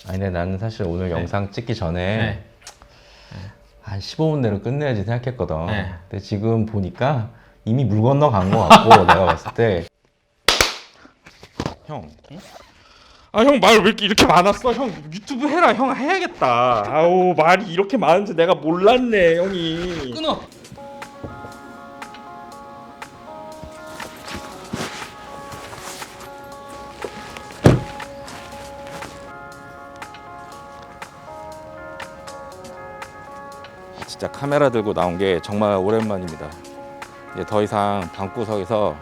아니 근데 나는 사실 오늘 영상 찍기 전에 네. 한 15분 내로 끝내야지 생각했거든. 네. 근데 지금 보니까 이미 물 건너 간 것 같고 내가 봤을 때 형. 아, 형 말 왜 이렇게 많았어? 형 유튜브 해라. 형 해야겠다. 아우, 말이 이렇게 많은지 내가 몰랐네, 형이. 끊어. 진짜 카메라 들고 나온 게 정말 오랜만입니다. 이제 더 이상 방구석에서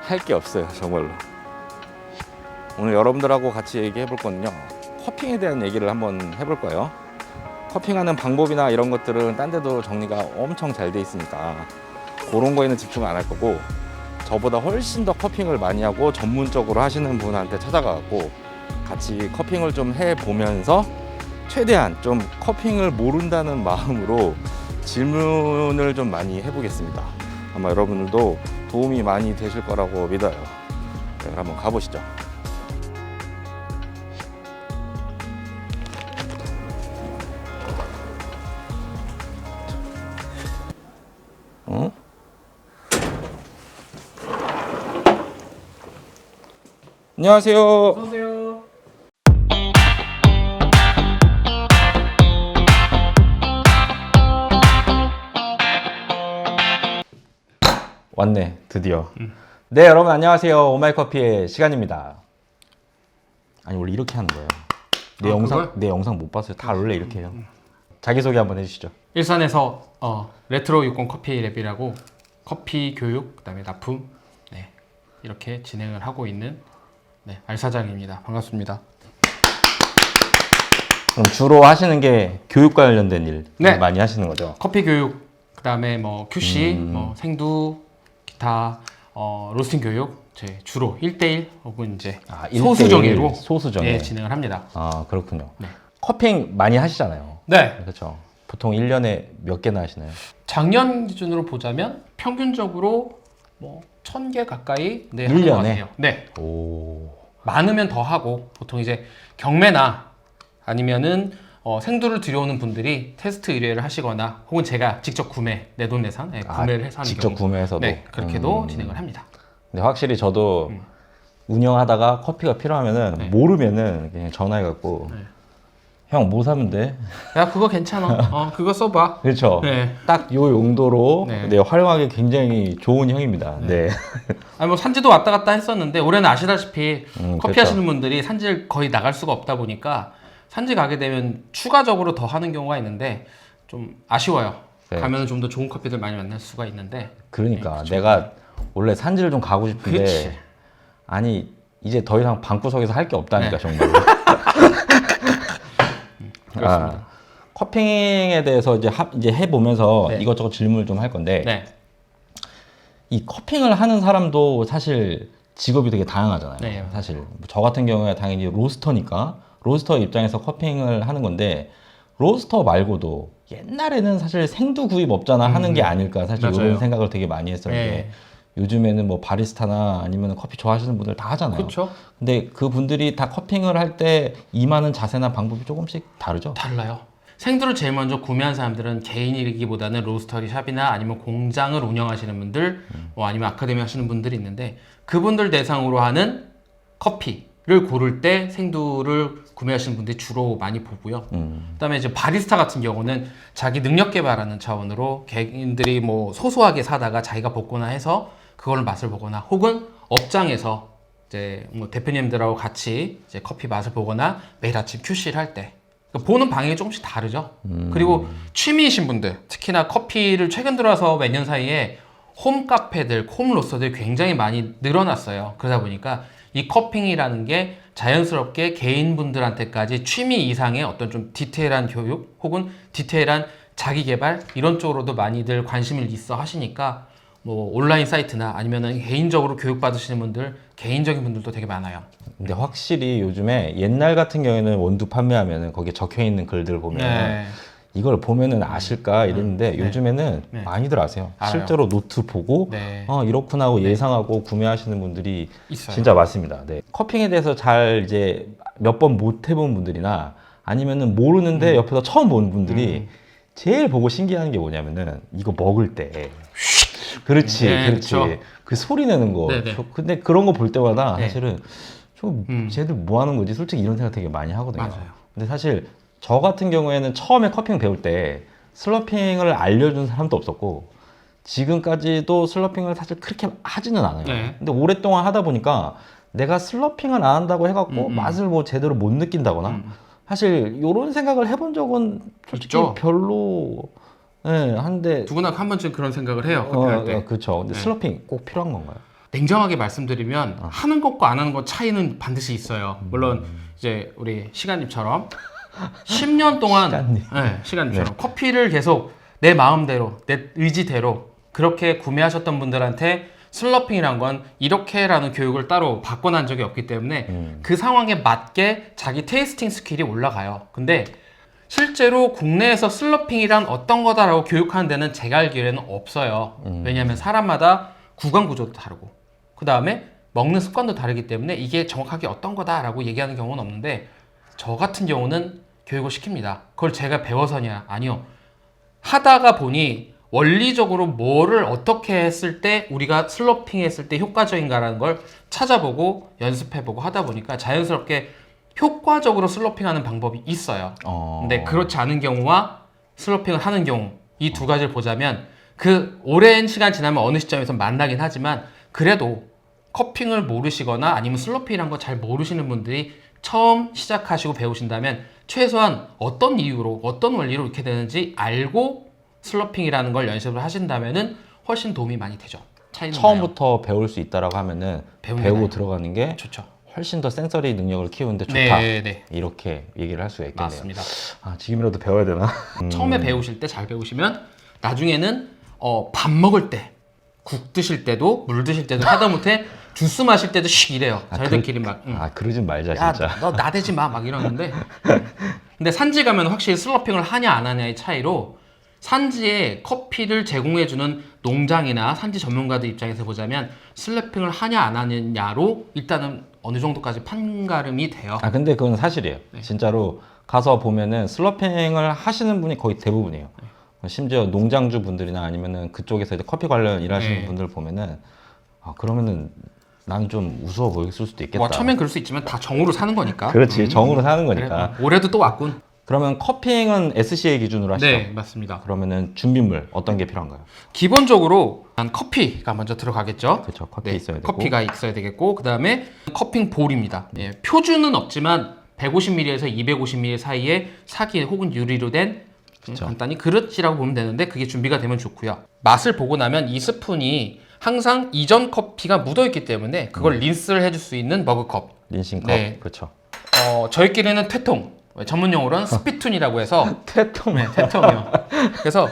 할 게 없어요, 정말로. 오늘 여러분들하고 같이 얘기해 볼 거는요, 커핑에 대한 얘기를 한번 해볼 거예요. 커핑하는 방법이나 이런 것들은 딴 데도 정리가 엄청 잘 돼 있으니까 그런 거에는 집중 안 할 거고, 저보다 훨씬 더 커핑을 많이 하고 전문적으로 하시는 분한테 찾아가고 같이 커핑을 좀 해보면서 최대한 좀 커핑을 모른다는 마음으로 질문을 좀 많이 해보겠습니다. 아마 여러분들도 도움이 많이 되실 거라고 믿어요. 네, 한번 가보시죠. 어? 안녕하세요. 어서오세요. 왔네 드디어. 네 여러분 안녕하세요. 오마이커피의 시간입니다. 아니 원래 이렇게 하는 거예요. 내 영상 못 봤어요. 다 원래 이렇게 해요. 자기소개 한번 해주시죠. 일산에서 레트로 60 커피 랩이라고 커피 교육, 그다음에 납품, 네, 이렇게 진행을 하고 있는 알사장입니다. 반갑습니다. 그럼 주로 하시는 게 교육 관련된 일 네. 많이 하시는 거죠? 커피 교육, 그다음에 뭐 QC, 뭐 생두, 기타 로스팅 교육, 제 주로 1대1 혹은 이제 소수 정예로 진행을 합니다. 아 그렇군요. 네. 커핑 많이 하시잖아요. 네. 그렇죠. 보통 1년에 몇 개나 하시나요? 작년 기준으로 보자면 평균적으로 뭐 1000개 가까이 하는 1년에? 것 같아요. 네. 오. 많으면 더 하고, 보통 이제 경매나 아니면은 생두를 들여오는 분들이 테스트 의뢰를 하시거나 혹은 제가 직접 내돈내산 구매를 해서 하는 직접 경우, 구매해서도? 네, 그렇게도 진행을 합니다. 근데 확실히 저도 운영하다가 커피가 필요하면은 네. 모르면은 그냥 전화해갖고 네. 형 뭐 사면 돼? 야, 그거 괜찮아. 그거 써봐. 그렇죠. 네. 딱 요 용도로 네. 네, 활용하기 굉장히 좋은 형입니다. 네. 아니 뭐 산지도 왔다 갔다 했었는데 올해는 아시다시피 커피 그렇죠. 하시는 분들이 산지를 거의 나갈 수가 없다 보니까 산지 가게 되면 추가적으로 더 하는 경우가 있는데 좀 아쉬워요. 네. 가면은 좀 더 좋은 커피들 많이 만날 수가 있는데. 그러니까 네, 그쵸. 내가 원래 산지를 좀 가고 싶은데 그치. 아니 이제 더 이상 방구석에서 할 게 없다니까 네. 정말. 그렇습니다. 커핑에 대해서 이제 해보면서 네. 이것저것 질문을 좀 할 건데 네. 이 커핑을 하는 사람도 사실 직업이 되게 다양하잖아요. 네. 사실 저 같은 경우에 당연히 로스터니까 로스터 입장에서 커핑을 하는 건데 로스터 말고도 옛날에는 사실 생두 구입업자나 하는 게 아닐까 사실 맞아요. 이런 생각을 되게 많이 했었는데 네. 요즘에는 뭐 바리스타나 아니면 커피 좋아하시는 분들 다 하잖아요. 그렇죠. 근데 그 분들이 다 커핑을 할 때 임하는 자세나 방법이 조금씩 다르죠. 달라요. 생두를 제일 먼저 구매한 사람들은 개인이기보다는 로스터리 샵이나 아니면 공장을 운영하시는 분들, 뭐 아니면 아카데미 하시는 분들이 있는데 그분들 대상으로 하는 커피를 고를 때 생두를 구매하시는 분들이 주로 많이 보고요. 그다음에 이제 바리스타 같은 경우는 자기 능력 개발하는 차원으로 개인들이 뭐 소소하게 사다가 자기가 볶거나 해서 그걸 맛을 보거나 혹은 업장에서 이제 뭐 대표님들하고 같이 이제 커피 맛을 보거나 매일 아침 QC를 할 때 보는 방향이 조금씩 다르죠. 그리고 취미이신 분들, 특히나 커피를 최근 들어서 몇 년 사이에 홈 카페들, 홈 로스터들이 굉장히 많이 늘어났어요. 그러다 보니까 이 커핑이라는 게 자연스럽게 개인분들한테까지 취미 이상의 어떤 좀 디테일한 교육 혹은 디테일한 자기 개발 이런 쪽으로도 많이들 관심을 있어 하시니까 뭐 온라인 사이트나 아니면은 개인적으로 교육 받으시는 분들, 개인적인 분들도 되게 많아요. 근데 확실히 요즘에 옛날 같은 경우에는 원두 판매하면은 거기에 적혀 있는 글들 보면 네. 이걸 보면은 아실까 이랬는데 네. 요즘에는 네. 많이들 아세요. 알아요. 실제로 노트 보고 네. 이렇구나 하고 네. 예상하고 구매하시는 분들이 있어요. 진짜 많습니다. 네. 커핑에 대해서 잘 이제 몇 번 못 해본 분들이나 아니면은 모르는데 옆에서 처음 본 분들이 제일 보고 신기한 게 뭐냐면은 이거 먹을 때 그렇지, 네, 그렇지. 그쵸. 그 소리 내는 거. 네네. 근데 그런 거 볼 때마다 네. 사실은 쟤들 뭐 하는 거지? 솔직히 이런 생각 되게 많이 하거든요. 맞아요. 근데 사실 저 같은 경우에는 처음에 커핑 배울 때 슬러핑을 알려준 사람도 없었고 지금까지도 슬러핑을 사실 그렇게 하지는 않아요. 네. 근데 오랫동안 하다 보니까 내가 슬러핑을 안 한다고 해갖고 맛을 뭐 제대로 못 느낀다거나 사실 이런 생각을 해본 적은 솔직히 있죠. 별로 한데 누구나 한 번쯤 그런 생각을 해요. 커피할 때. 그렇죠. 근데 네. 슬러핑 꼭 필요한 건가요? 냉정하게 말씀드리면 하는 것과 안 하는 것 차이는 반드시 있어요. 물론 이제 우리 시간님처럼 10년 동안 시간님. 네, 시간님처럼 커피를 계속 내 마음대로 내 의지대로 그렇게 구매하셨던 분들한테 슬러핑이란 건 이렇게라는 교육을 따로 받고 난 적이 없기 때문에 그 상황에 맞게 자기 테이스팅 스킬이 올라가요. 근데 실제로 국내에서 슬러핑이란 어떤 거다라고 교육하는 데는 제가 알기로는 없어요. 왜냐하면 사람마다 구강 구조도 다르고 그 다음에 먹는 습관도 다르기 때문에 이게 정확하게 어떤 거다라고 얘기하는 경우는 없는데 저 같은 경우는 교육을 시킵니다. 그걸 제가 배워서냐? 아니요. 하다가 보니 원리적으로 뭐를 어떻게 했을 때 우리가 슬러핑 했을 때 효과적인가라는 걸 찾아보고 연습해보고 하다 보니까 자연스럽게 효과적으로 슬러핑하는 방법이 있어요. 근데 그렇지 않은 경우와 슬러핑을 하는 경우 이 두 가지를 보자면 그 오랜 시간 지나면 어느 시점에서 만나긴 하지만 그래도 커핑을 모르시거나 아니면 슬러핑이란 거 잘 모르시는 분들이 처음 시작하시고 배우신다면 최소한 어떤 이유로 어떤 원리로 이렇게 되는지 알고 슬러핑이라는 걸 연습을 하신다면은 훨씬 도움이 많이 되죠. 차이는 처음부터 배울 수 있다라고 하면은 배우는 배우고 나요. 들어가는 게 좋죠. 훨씬 더 센서리 능력을 키우는데 좋다. 네. 이렇게 얘기를 할 수가 있겠네요. 맞습니다. 지금이라도 배워야 되나? 처음에 배우실 때 잘 배우시면 나중에는 밥 먹을 때, 국 드실 때도 물 드실 때도 하다못해 주스 마실 때도 씩 이래요. 저희들끼리 막 그러진 말자 야, 진짜. 너 나대지 마 막 이러는데 근데 산지 가면 확실히 슬러핑을 하냐 안 하냐의 차이로 산지에 커피를 제공해주는 농장이나 산지 전문가들 입장에서 보자면 슬러핑을 하냐 안 하느냐로 일단은 어느 정도까지 판가름이 돼요. 근데 그건 사실이에요. 네. 진짜로 가서 보면은 슬러핑을 하시는 분이 거의 대부분이에요. 심지어 농장주 분들이나 아니면은 그쪽에서 이제 커피 관련 일하시는 네. 분들 보면은 그러면은 나는 좀 우스워 보일 수도 있겠다. 처음엔 그럴 수 있지만 다 정으로 사는 거니까. 그렇지, 정으로 사는 거니까. 그래, 올해도 또 왔군. 그러면 커핑은 SCA 기준으로 하시죠? 네, 맞습니다. 그러면은 준비물 어떤 게 필요한가요? 기본적으로 커피가 먼저 들어가겠죠. 그렇죠, 커피 있어야 되고. 커피가 있어야 되겠고 그 다음에 커핑 볼입니다. 표준은 없지만 150ml에서 250ml 사이에 사기 혹은 유리로 된 간단히 그릇이라고 보면 되는데 그게 준비가 되면 좋고요. 맛을 보고 나면 이 스푼이 항상 이전 커피가 묻어있기 때문에 그걸 린스를 해줄 수 있는 머그컵. 린싱컵. 네. 그렇죠. 저희끼리는 퇴통, 전문 용어로는 스피툰이라고 해서 퇴통. 네, 퇴통이요. 그래서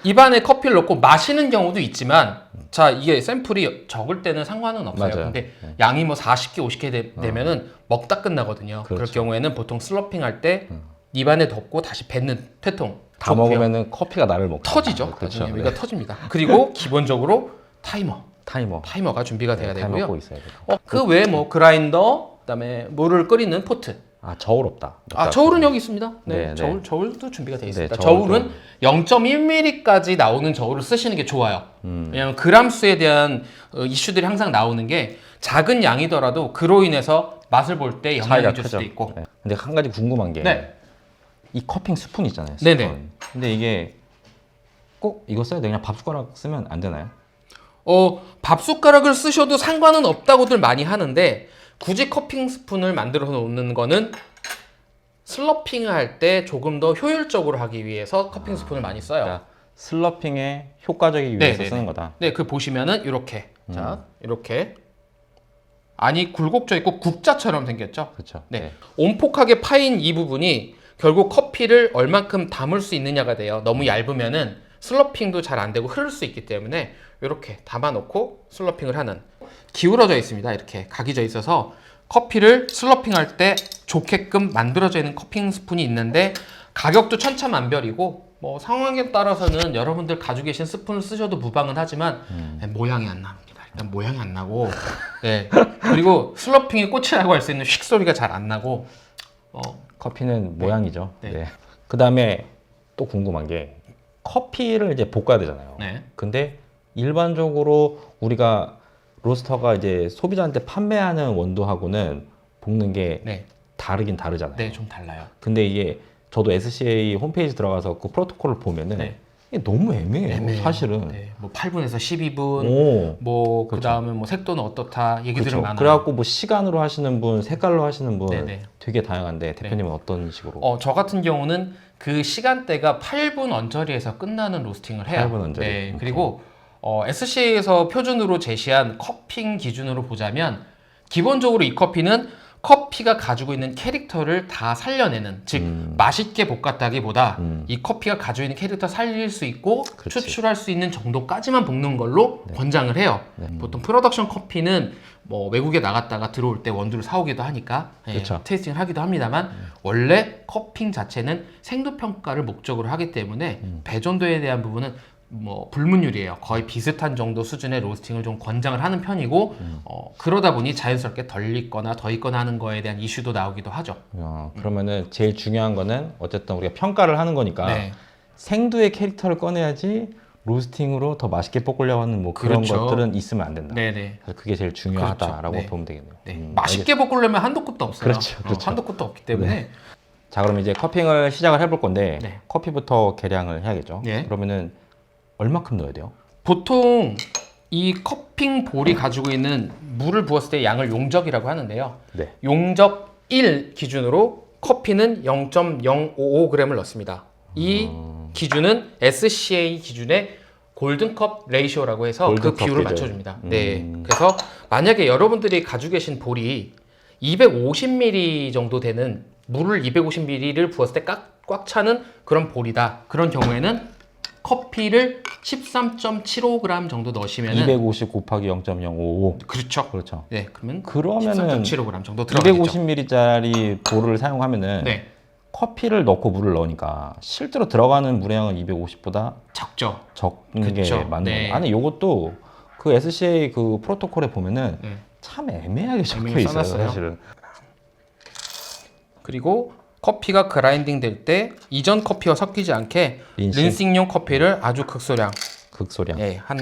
입안에 커피를 넣고 마시는 경우도 있지만 자 이게 샘플이 적을 때는 상관은 없어요. 맞아요. 근데 양이 뭐 40개, 50개 되면은 먹다 끝나거든요. 그럴 그렇죠. 경우에는 보통 슬러핑 할 때 입안에 덮고 다시 뱉는 퇴통. 다 좋고요. 먹으면은 커피가 나를 먹죠. 터지죠. 그렇죠. 나중에 여기가 터집니다. 그리고 기본적으로 타이머. 타이머가 준비가 돼야 타이머 되고요. 꼭 있어야 돼요. 그 외에 뭐 그라인더, 그다음에 물을 끓이는 포트. 저울 없다. 저울은 여기 있습니다. 네, 네, 저울도 준비가 되어 있습니다. 네, 저울 저울은 0.1mm까지 나오는 저울을 쓰시는 게 좋아요. 왜냐하면 그람 수에 대한 이슈들이 항상 나오는 게 작은 양이더라도 그로 인해서 맛을 볼 때 차이가 영향을 줄 크죠. 수도 있고. 네. 근데 한 가지 궁금한 게 네. 이 커핑 스푼 있잖아요. 스푼. 네네. 근데 이게 꼭 이거 써야 돼? 그냥 밥 숟가락 쓰면 안 되나요? 밥 숟가락을 쓰셔도 상관은 없다고들 많이 하는데 굳이 커핑 스푼을 만들어 놓는 거는 슬러핑을 할 때 조금 더 효율적으로 하기 위해서 커핑 스푼을 많이 써요. 그러니까 슬러핑에 효과적이기 위해서 네네네. 쓰는 거다. 네, 그 보시면은 이렇게 자 이렇게 안이 굴곡져 있고 국자처럼 생겼죠. 그렇죠. 네, 온폭하게 파인 이 부분이 결국 커피를 얼만큼 담을 수 있느냐가 돼요. 너무 얇으면은 슬러핑도 잘 안 되고 흐를 수 있기 때문에 이렇게 담아놓고 슬러핑을 하는 기울어져 있습니다. 이렇게 각이 져 있어서 커피를 슬러핑할 때 좋게끔 만들어져 있는 커핑 스푼이 있는데 가격도 천차만별이고 뭐 상황에 따라서는 여러분들 가지고 계신 스푼을 쓰셔도 무방은 하지만 모양이 안 납니다. 일단 모양이 안 나고 네. 그리고 슬러핑의 꽃이라고 할 수 있는 휙 소리가 잘 안 나고 커피는 모양이죠. 네. 네. 그다음에 또 궁금한 게 커피를 이제 볶아야 되잖아요. 네. 근데 일반적으로 우리가 로스터가 이제 소비자한테 판매하는 원두하고는 볶는 게 네. 다르긴 다르잖아요. 네, 좀 달라요. 근데 이게 저도 SCA 홈페이지 들어가서 그 프로토콜을 보면은 네. 이게 너무 애매해요. 애매해요. 사실은. 네, 뭐 8분에서 12분, 오. 뭐 그렇죠. 그다음에 뭐 색도는 어떻다 얘기들은 그렇죠. 많아요. 그래갖고 뭐 시간으로 하시는 분, 색깔로 하시는 분 네네. 되게 다양한데 대표님은 어떤 식으로? 저 같은 경우는 그 시간대가 8분 언저리에서 끝나는 로스팅을 해요. 8분 언저리. 네, 오케이. 그리고 SCA에서 표준으로 제시한 커핑 기준으로 보자면 기본적으로 이 커피는 커피가 가지고 있는 캐릭터를 다 살려내는, 즉 맛있게 볶았다기보다 이 커피가 가지고 있는 캐릭터 살릴 수 있고 그렇지. 추출할 수 있는 정도까지만 볶는 걸로 권장을 해요. 보통 프로덕션 커피는 뭐 외국에 나갔다가 들어올 때 원두를 사오기도 하니까 그렇죠. 테이스팅을 하기도 합니다만 원래 커핑 자체는 생도 평가를 목적으로 하기 때문에 배전도에 대한 부분은 뭐 불문율이에요. 거의 비슷한 정도 수준의 로스팅을 좀 권장을 하는 편이고 그러다 보니 자연스럽게 덜 익거나 더 익거나 하는 거에 대한 이슈도 나오기도 하죠. 그러면은 제일 중요한 거는 어쨌든 우리가 평가를 하는 거니까 네. 생두의 캐릭터를 꺼내야지 로스팅으로 더 맛있게 볶으려고 하는 뭐 그런 그렇죠. 것들은 있으면 안 된다. 네네. 그래서 그게 제일 중요하다라고 그렇죠. 네. 보면 되겠네요. 네. 맛있게 볶으려면 한도 끝도 없어요. 그렇죠, 그렇죠. 한도 끝도 없기 때문에 자, 그럼 이제 커핑을 시작을 해볼 건데 네. 커피부터 계량을 해야겠죠. 네. 그러면은 얼마큼 넣어야 돼요? 보통 이 커핑 볼이 가지고 있는 물을 부었을 때 양을 용적이라고 하는데요. 네. 용적 1 기준으로 커피는 0.055g을 넣습니다. 이 기준은 SCA 기준의 골든컵 레이시오라고 해서 그 골든컵 비율을 기준. 맞춰줍니다. 네. 그래서 만약에 여러분들이 가지고 계신 볼이 250ml 정도 되는 물을 250ml를 부었을 때 꽉 차는 그런 볼이다. 그런 경우에는 커피를 13.75g 정도 넣으시면은 250 곱하기 0.055. 그렇죠. 그렇죠. 네, 그러면 그러면은 13.75g 정도 들어가겠죠. 250ml짜리 볼을 사용하면은 네, 커피를 넣고 물을 넣으니까 실제로 들어가는 물량은 250보다 적죠. 적은 게 그쵸. 맞는 네. 거예요. 아니 요것도 그 SCA 그 프로토콜에 보면은 네. 참 애매하게 적혀 애매하게 있어요, 써놨어요. 사실은. 그리고 커피가 그라인딩 될 때 이전 커피와 섞이지 않게 린싱. 린싱용 커피를 아주 극소량, 극소량. 예, 한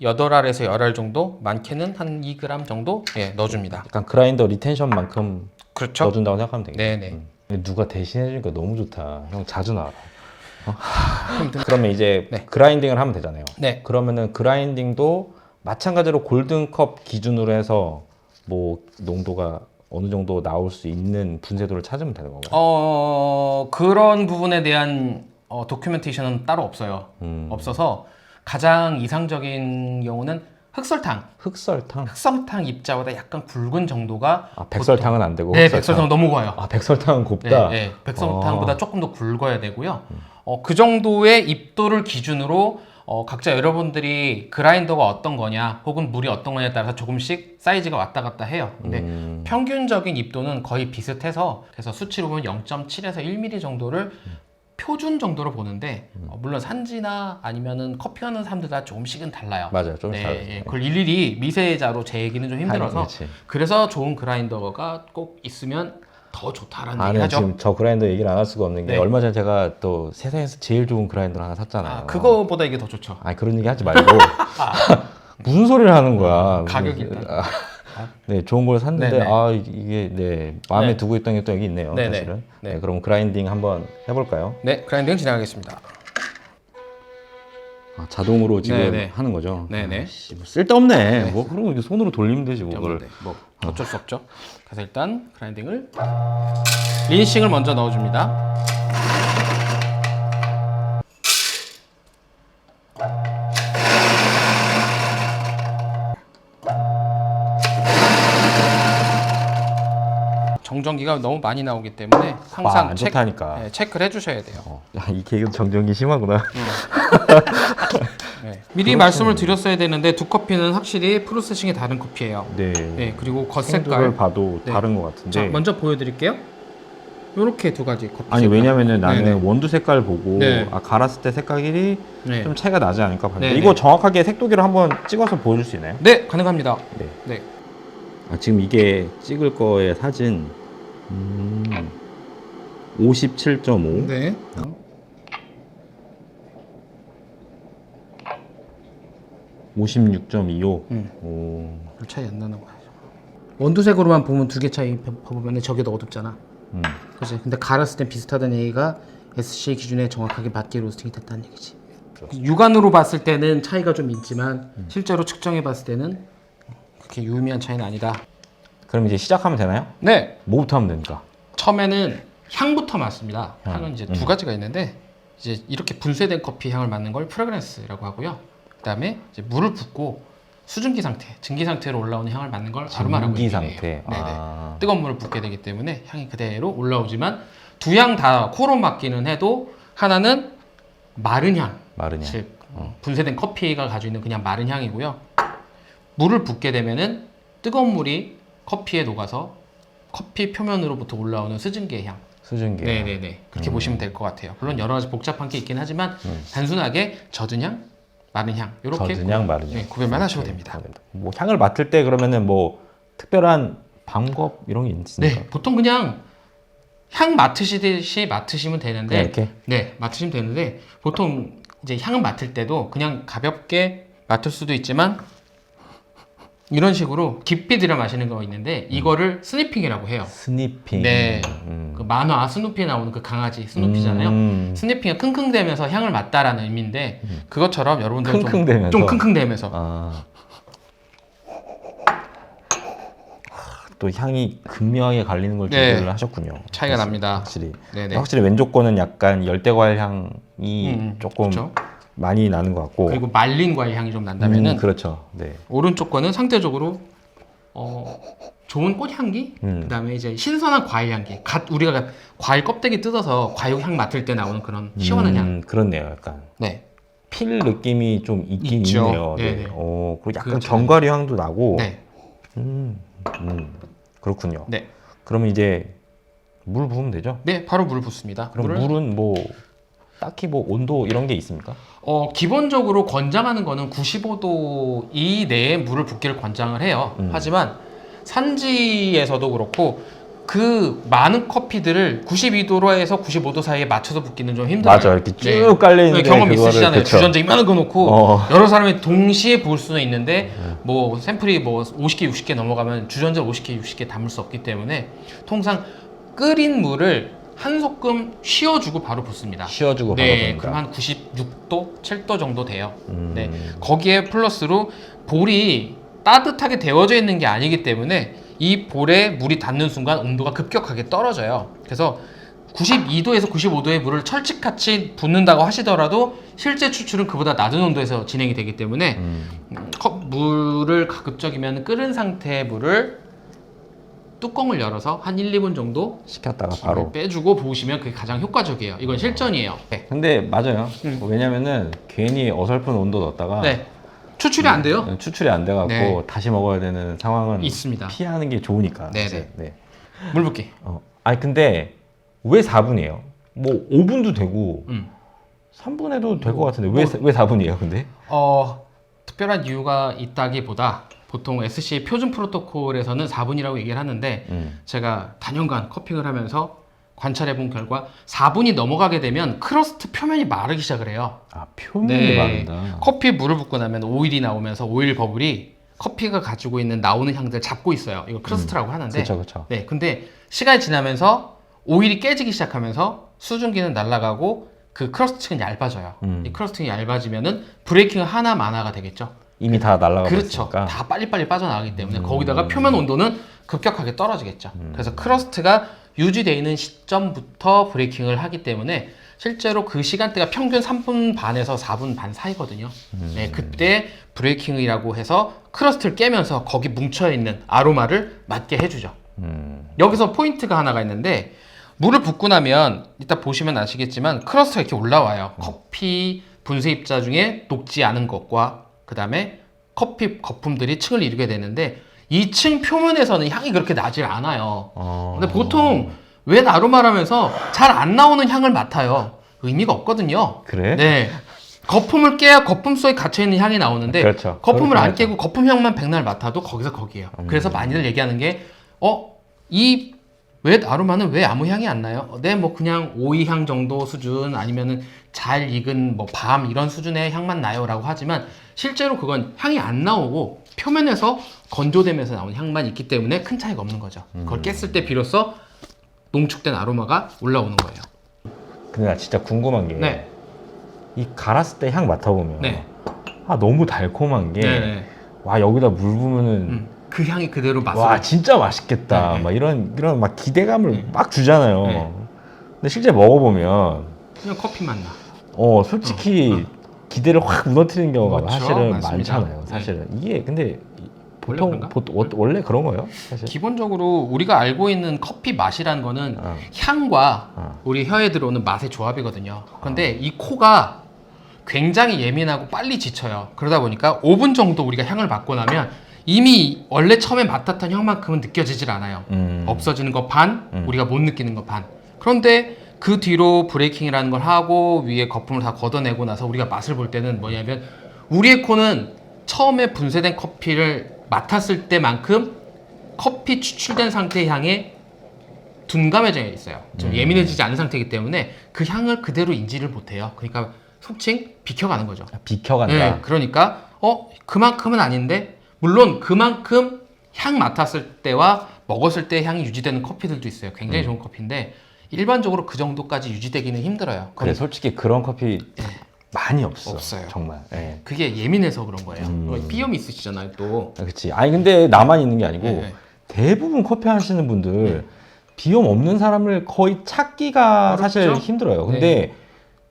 8알에서 10알 정도, 많게는 한 2g 정도 넣어줍니다. 약간 그라인더 리텐션만큼 그렇죠. 넣어준다고 생각하면 되겠네요. 네네. 근데 누가 대신해 주니까 너무 좋다. 형 자주 나와라. 그러면 이제 네. 그라인딩을 하면 되잖아요. 네. 그러면은 그라인딩도 마찬가지로 골든컵 기준으로 해서 뭐 농도가 어느 정도 나올 수 있는 분쇄도를 찾으면 되는 건가요? 그런 부분에 대한 도큐멘테이션은 따로 없어요. 없어서 가장 이상적인 경우는 흑설탕. 흑설탕 입자보다 약간 굵은 정도가 아, 백설탕은 안 되고 네, 백설탕 너무 고와요. 아, 백설탕은 곱다. 네, 백설탕보다 조금 더 굵어야 되고요. 그 정도의 입도를 기준으로 각자 여러분들이 그라인더가 어떤 거냐 혹은 물이 어떤 거냐에 따라서 조금씩 사이즈가 왔다 갔다 해요. 근데 평균적인 입도는 거의 비슷해서 그래서 수치로 보면 0.7에서 1mm 정도를 표준 정도로 보는데 물론 산지나 아니면은 커피하는 사람들다 조금씩은 달라요. 맞아요, 조금씩 네, 달라요. 예, 그걸 일일이 미세자로 재기는 좀 힘들어서 그렇지. 그래서 좋은 그라인더가 꼭 있으면 더 좋다라는 얘기 아니 하죠. 지금 저 그라인더 얘기를 안 할 수가 없는 게 네. 얼마 전에 제가 또 세상에서 제일 좋은 그라인더를 하나 샀잖아요. 그거보다 이게 더 좋죠. 아니 그런 얘기 하지 말고 무슨 소리를 하는 거야. 가격이 있다. 네, 좋은 걸 샀는데 네네. 아 이게 네 마음에 네. 두고 있던 게 또 여기 있네요. 네네. 사실은. 네. 네, 그럼 그라인딩 한번 해볼까요? 네, 그라인딩 진행하겠습니다. 아, 자동으로 지금 네네. 하는 거죠. 네네. 아이씨, 뭐 쓸데없네. 뭐 그런 거 이렇게 손으로 돌리면 되지 그걸. 네, 뭐 어쩔 수 없죠. 그래서 일단 그라인딩을 린싱을 먼저 넣어줍니다. 정전기가 너무 많이 나오기 때문에 항상 안 좋다니까. 체크를 해주셔야 돼요. 야, 이 계획은 정전기 심하구나. 네. 미리 말씀을 드렸어야 되는데 두 커피는 확실히 프로세싱이 다른 커피예요. 네. 네, 그리고 겉 생두를 색깔. 봐도 네. 다른 것 같은데. 자, 먼저 보여드릴게요. 이렇게 두 가지 커피. 아니 색깔. 왜냐면은 나는 네네. 원두 색깔 보고 네. 갈았을 때 색깔이 네. 좀 차이가 나지 않을까 봐요. 네네. 이거 정확하게 색도기로 한번 찍어서 보여줄 수 있나요? 네, 가능합니다. 네. 네. 지금 이게 찍을 거의 사진 57.5 네. 56.25 별 차이 안 나는 거야. 원두색으로만 보면 두 개 차이 보면 저게 더 어둡잖아. 그렇지. 근데 갈았을 땐 비슷하다는 얘기가 SC 기준에 정확하게 맞게 로스팅이 됐다는 얘기지. 육안으로 봤을 때는 차이가 좀 있지만 실제로 측정해 봤을 때는 그렇게 유의미한 차이는 아니다. 그럼 이제 시작하면 되나요? 네. 뭐부터 하면 됩니까? 처음에는 향부터 맡습니다. 향은 이제 음. 두 가지가 있는데 이제 이렇게 분쇄된 커피 향을 맡는 걸 프레그런스라고 하고요. 그다음에 이제 물을 붓고 수증기 상태, 증기 상태로 올라오는 향을 맡는 걸 아로마라고 증기 얘기해요. 상태. 네네. 뜨거운 물을 붓게 되기 때문에 향이 그대로 올라오지만 두 향 다 코로 맡기는 해도 하나는 마른 향, 마른 향. 즉 분쇄된 커피가 가지고 있는 그냥 마른 향이고요. 물을 붓게 되면은 뜨거운 물이 커피에 녹아서 커피 표면으로부터 올라오는 수증기의 향. 수증기. 네네네. 그렇게 보시면 될 것 같아요. 물론 여러 가지 복잡한 게 있긴 하지만 단순하게 젖은 향, 마른 향 이렇게 젖은 향, 마른 향. 네, 구별만 하셔도 됩니다. 뭐 향을 맡을 때 그러면은 뭐 특별한 방법 이런 게 있습니까? 네, 보통 그냥 향 맡으시듯이 맡으시면 되는데, 그냥 이렇게? 네, 맡으시면 되는데 보통 이제 향을 맡을 때도 그냥 가볍게 맡을 수도 있지만 이런 식으로 깊이 들여 마시는 거 있는데 이거를 스니핑이라고 해요. 스니핑. 네, 그 만화 스누피에 나오는 그 강아지 스누피잖아요. 스니핑이 킁킁대면서 향을 맡다라는 의미인데 그것처럼 여러분들 킁킁대면서? 좀 킁킁대면서 또 향이 극명하게 갈리는 걸 네. 준비를 하셨군요. 차이가 납니다. 확실히. 네네. 확실히 왼쪽 거는 약간 열대과일 향이 조금 그렇죠. 많이 나는 것 같고. 그리고 말린 과일 향이 좀 난다면은 그렇죠. 네. 오른쪽 거는 상대적으로 좋은 꽃향기, 그다음에 이제 신선한 과일 향기. 우리가 과일 껍데기 뜯어서 과육 향 맡을 때 나오는 그런 시원한 향. 그렇네요. 약간 네. 필 느낌이 좀 있긴 있죠. 있네요. 네네. 네. 그리고 약간 그렇죠. 견과류 향도 나고. 네. 그렇군요. 네. 그러면 이제 물 부으면 되죠? 네, 바로 물을 붓습니다. 그럼 물은 뭐 딱히 뭐 온도 이런 게 있습니까? 기본적으로 권장하는 거는 95도 이내에 물을 붓기를 권장을 해요. 하지만 산지에서도 그렇고 그 많은 커피들을 92도에서 95도 사이에 맞춰서 붓기는 좀 힘들어요. 맞아, 이렇게 쭉 깔려있는데 경험 그거를, 있으시잖아요. 그쵸. 주전자 이만한 거 놓고 어. 여러 사람이 동시에 부을 수는 있는데 뭐 샘플이 뭐 50개, 60개 넘어가면 주전자 50개, 60개 담을 수 없기 때문에 통상 끓인 물을 한 소끔 쉬어주고 바로 붓습니다. 쉬어주고 바로 네, 붓는다. 그럼 한 96도, 7도 정도 돼요. 네, 거기에 플러스로 볼이 따뜻하게 데워져 있는 게 아니기 때문에 이 볼에 물이 닿는 순간 온도가 급격하게 떨어져요. 그래서 92도에서 95도의 물을 철칙같이 붓는다고 하시더라도 실제 추출은 그보다 낮은 온도에서 진행이 되기 때문에 물을 가급적이면 끓은 상태의 물을 뚜껑을 열어서 한 1, 2분 정도 식혔다가 바로. 빼주고 부으시면 그게 가장 효과적이에요. 이건 실전이에요. 네. 근데 맞아요. 왜냐면은 괜히 어설픈 온도 넣었다가 네. 추출이 안 돼요? 추출이 안 돼갖고 네. 다시 먹어야 되는 상황은 있습니다. 피하는 게 좋으니까. 네네. 사실. 네. 물 붓기. 아니 근데 왜 4분이에요? 뭐 5분도 되고 3분 해도 될 것 같은데 왜 4분이에요? 근데? 특별한 이유가 있다기보다 보통 SC 표준 프로토콜에서는 4분이라고 얘기를 하는데 제가 단연간 커핑을 하면서 관찰해 본 결과 4분이 넘어가게 되면 크러스트 표면이 마르기 시작을 해요. 아 표면이 마른다. 커피에 물을 붓고 나면 오일이 나오면서 오일 버블이 커피가 가지고 있는 나오는 향들 잡고 있어요. 이거 크러스트라고 하는데. 그렇죠. 네, 근데 시간이 지나면서 오일이 깨지기 시작하면서 수증기는 날아가고 그 크러스트는 얇아져요. 이 크러스트가 얇아지면은 브레이킹 하나만화가 되겠죠. 이미 다 날아가고 그렇죠. 있으니까. 다 빨리빨리 빠져나가기 때문에 거기다가 표면 온도는 급격하게 떨어지겠죠. 그래서 크러스트가 유지되어 있는 시점부터 브레이킹을 하기 때문에 실제로 그 시간대가 평균 3분 반에서 4분 반 사이거든요. 네, 그때 브레이킹이라고 해서 크러스트를 깨면서 거기 뭉쳐있는 아로마를 맡게 해주죠. 여기서 포인트가 하나가 있는데 물을 붓고 나면 이따 보시면 아시겠지만 크러스트가 이렇게 올라와요. 커피 분쇄 입자 중에 녹지 않은 것과 그 다음에 커피 거품들이 층을 이루게 되는데 이 층 표면에서는 향이 그렇게 나질 않아요. 근데 보통 웬 아로마라면서 잘 안 나오는 향을 맡아요. 의미가 없거든요. 그래? 네. 거품을 깨야 거품 속에 갇혀있는 향이 나오는데 그렇죠. 거품을 안 그렇긴 깨고 거품 향만 백날 맡아도 거기서 거기에요. 그래서 많이들 얘기하는 게 이 왜 아로마는 왜 아무 향이 안 나요? 네, 뭐 그냥 오이 향 정도 수준 아니면은 잘 익은 뭐 밤 이런 수준의 향만 나요라고 하지만 실제로 그건 향이 안 나오고 표면에서 건조되면서 나오는 향만 있기 때문에 큰 차이가 없는 거죠. 그걸 깼을 때 비로소 농축된 아로마가 올라오는 거예요. 근데 나 진짜 궁금한 게 네. 이 갈았을 때 향 맡아보면 네. 너무 달콤한 게 네네. 와 여기다 물 부으면은 그 향이 그대로 맛을 와 진짜 맛있겠다 네. 막 이런 막 기대감을 막 주잖아요. 네. 근데 실제 먹어보면 그냥 커피 맛 나. 솔직히 기대를 확 무너뜨리는 경우가 그렇죠. 사실은 맞습니다. 많잖아요. 사실은 이게 근데 원래 그런가? 원래 그런 거예요? 사실. 기본적으로 우리가 알고 있는 커피 맛이라는 거는 어. 향과 어. 우리 혀에 들어오는 맛의 조합이거든요. 그런데 이 코가 굉장히 예민하고 빨리 지쳐요. 그러다 보니까 5분 정도 우리가 향을 맡고 나면 이미 원래 처음에 맡았던 향만큼은 느껴지질 않아요. 없어지는 거 반, 우리가 못 느끼는 거 반. 그런데 그 뒤로 브레이킹이라는 걸 하고 위에 거품을 다 걷어내고 나서 우리가 맛을 볼 때는 뭐냐면 우리의 코는 처음에 분쇄된 커피를 맡았을 때만큼 커피 추출된 상태의 향에 둔감해져 있어요. 좀 예민해지지 않은 상태이기 때문에 그 향을 그대로 인지를 못해요. 그러니까 속칭 비켜가는 거죠. 비켜간다. 네, 그러니까 그만큼은 아닌데 물론 그만큼 향 맡았을 때와 먹었을 때 향이 유지되는 커피들도 있어요. 굉장히 좋은 커피인데 일반적으로 그 정도까지 유지되기는 힘들어요. 그래 솔직히 그런 커피 많이 없어요. 정말. 예. 그게 예민해서 그런 거예요. 비염이 있으시잖아요, 또. 그렇지. 아니 근데 나만 있는 게 아니고 네. 대부분 커피 하시는 분들 비염 없는 사람을 거의 찾기가 어렵죠? 사실 힘들어요. 근데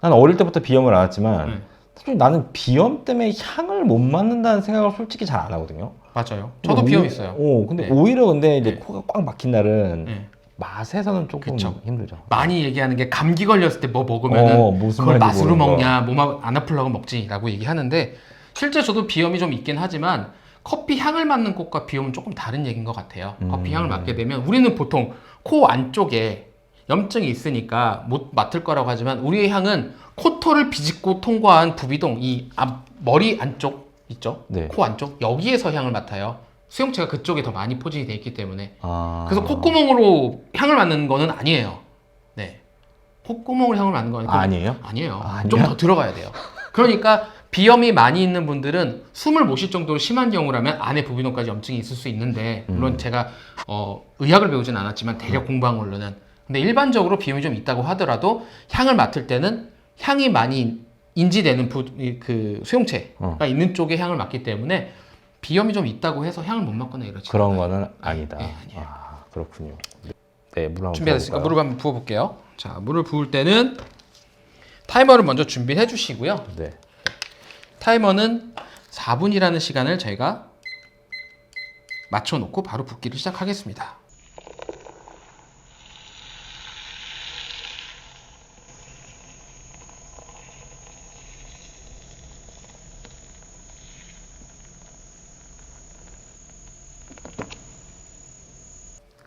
난 어릴 때부터 비염을 앓았지만 네. 사실 나는 비염 때문에 향을 못 맡는다는 생각을 솔직히 잘 안 하거든요. 맞아요. 저도 비염 있어요. 근데 네. 오히려 근데 이제 네. 코가 꽉 막힌 날은 네. 맛에서는 조금 그쵸. 힘들죠. 많이 얘기하는 게 감기 걸렸을 때 뭐 먹으면은 무슨 그걸 말인지 맛으로 모르는 먹냐, 몸 안 아프려고 먹지라고 얘기하는데 실제 저도 비염이 좀 있긴 하지만 커피 향을 맡는 것과 비염은 조금 다른 얘기인 것 같아요. 커피 향을 맡게 되면 우리는 보통 코 안쪽에 염증이 있으니까 못 맡을 거라고 하지만 우리의 향은 코털을 비집고 통과한 부비동 이 머리 안쪽 있죠? 네. 코 안쪽 여기에서 향을 맡아요. 수용체가 그쪽에 더 많이 포진이 돼 있기 때문에 그래서 그래서 콧구멍으로 향을 맡는 거는 아니에요. 네. 콧구멍으로 향을 맡는 건 아니에요? 아니에요. 아니야? 좀 더 들어가야 돼요. 그러니까 비염이 많이 있는 분들은 숨을 못 쉴 정도로 심한 경우라면 안에 부비동까지 염증이 있을 수 있는데 물론 제가 의학을 배우진 않았지만 대략 공부한 걸로는 근데 일반적으로 비염이 좀 있다고 하더라도 향을 맡을 때는 향이 많이 인지되는 그 수용체가 있는 쪽에 향을 맡기 때문에 비염이 좀 있다고 해서 향을 못 맡거나 이러지 그런 않아요. 거는 아니다. 네, 아니에요. 그렇군요. 네, 물 한번 준비됐으니까 부어볼까요? 물을 한번 부어볼게요. 자, 물을 부을 때는 타이머를 먼저 준비해 주시고요. 네. 타이머는 4분이라는 시간을 저희가 맞춰놓고 바로 붓기를 시작하겠습니다.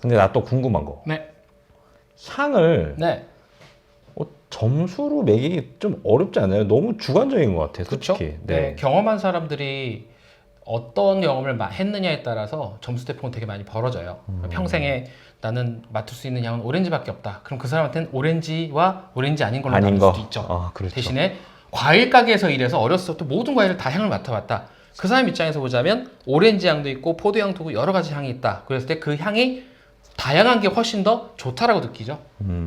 근데 나 또 궁금한 거. 네. 향을 네. 점수로 매기기 좀 어렵지 않아요? 너무 주관적인 것 같아, 그렇죠? 솔직히. 네. 경험한 사람들이 어떤 경험을 했느냐에 따라서 점수 대폭은 되게 많이 벌어져요. 평생에 나는 맡을 수 있는 향은 오렌지밖에 없다. 그럼 그 사람한테는 오렌지와 오렌지 아닌 걸로 나눌 수도 있죠. 그렇죠. 대신에 과일 가게에서 일해서 어렸을 때부터 모든 과일을 다 향을 맡아봤다. 그 사람 입장에서 보자면 오렌지 향도 있고 포도 향도 있고 여러 가지 향이 있다. 그랬을 때 그 향이 다양한 게 훨씬 더 좋다라고 느끼죠.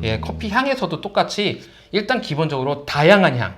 예, 커피 향에서도 똑같이 일단 기본적으로 다양한 향,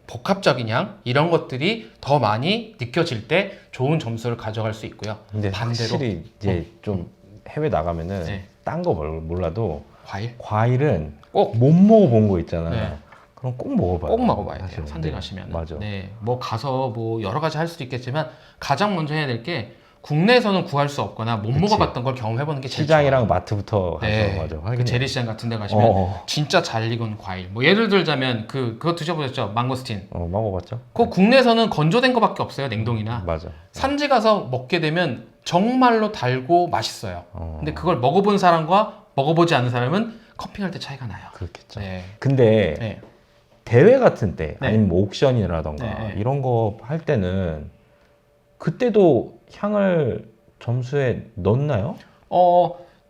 복합적인 향 이런 것들이 더 많이 느껴질 때 좋은 점수를 가져갈 수 있고요. 근데 반대로 확실히 이제 좀 해외 나가면은 네. 딴 거 몰라도 과일 과일은 꼭 못 먹어본 거 있잖아. 네. 그럼 꼭 먹어봐요. 꼭 먹어봐야 돼요. 사실은. 산지 네. 가시면. 맞아. 네, 뭐 가서 뭐 여러 가지 할 수도 있겠지만 가장 먼저 해야 될 게 국내에서는 구할 수 없거나 못 그치. 먹어봤던 걸 경험해보는 게 제일 시장이랑 좋아요. 마트부터 가서 네, 맞아. 그 확인해. 재래시장 같은 데 가시면 어. 진짜 잘 익은 과일 뭐 예를 들자면 그거 드셔보셨죠? 망고스틴 먹어봤죠? 그거 국내에서는 건조된 거밖에 없어요. 냉동이나 맞아. 산지 가서 먹게 되면 정말로 달고 맛있어요. 근데 그걸 먹어본 사람과 먹어보지 않은 사람은 커핑할 때 차이가 나요. 그렇겠죠. 네. 근데 네. 대회 같은 때 네. 아니면 뭐 옥션이라던가 네. 이런 거 할 때는 그때도 향을 점수에 넣나요?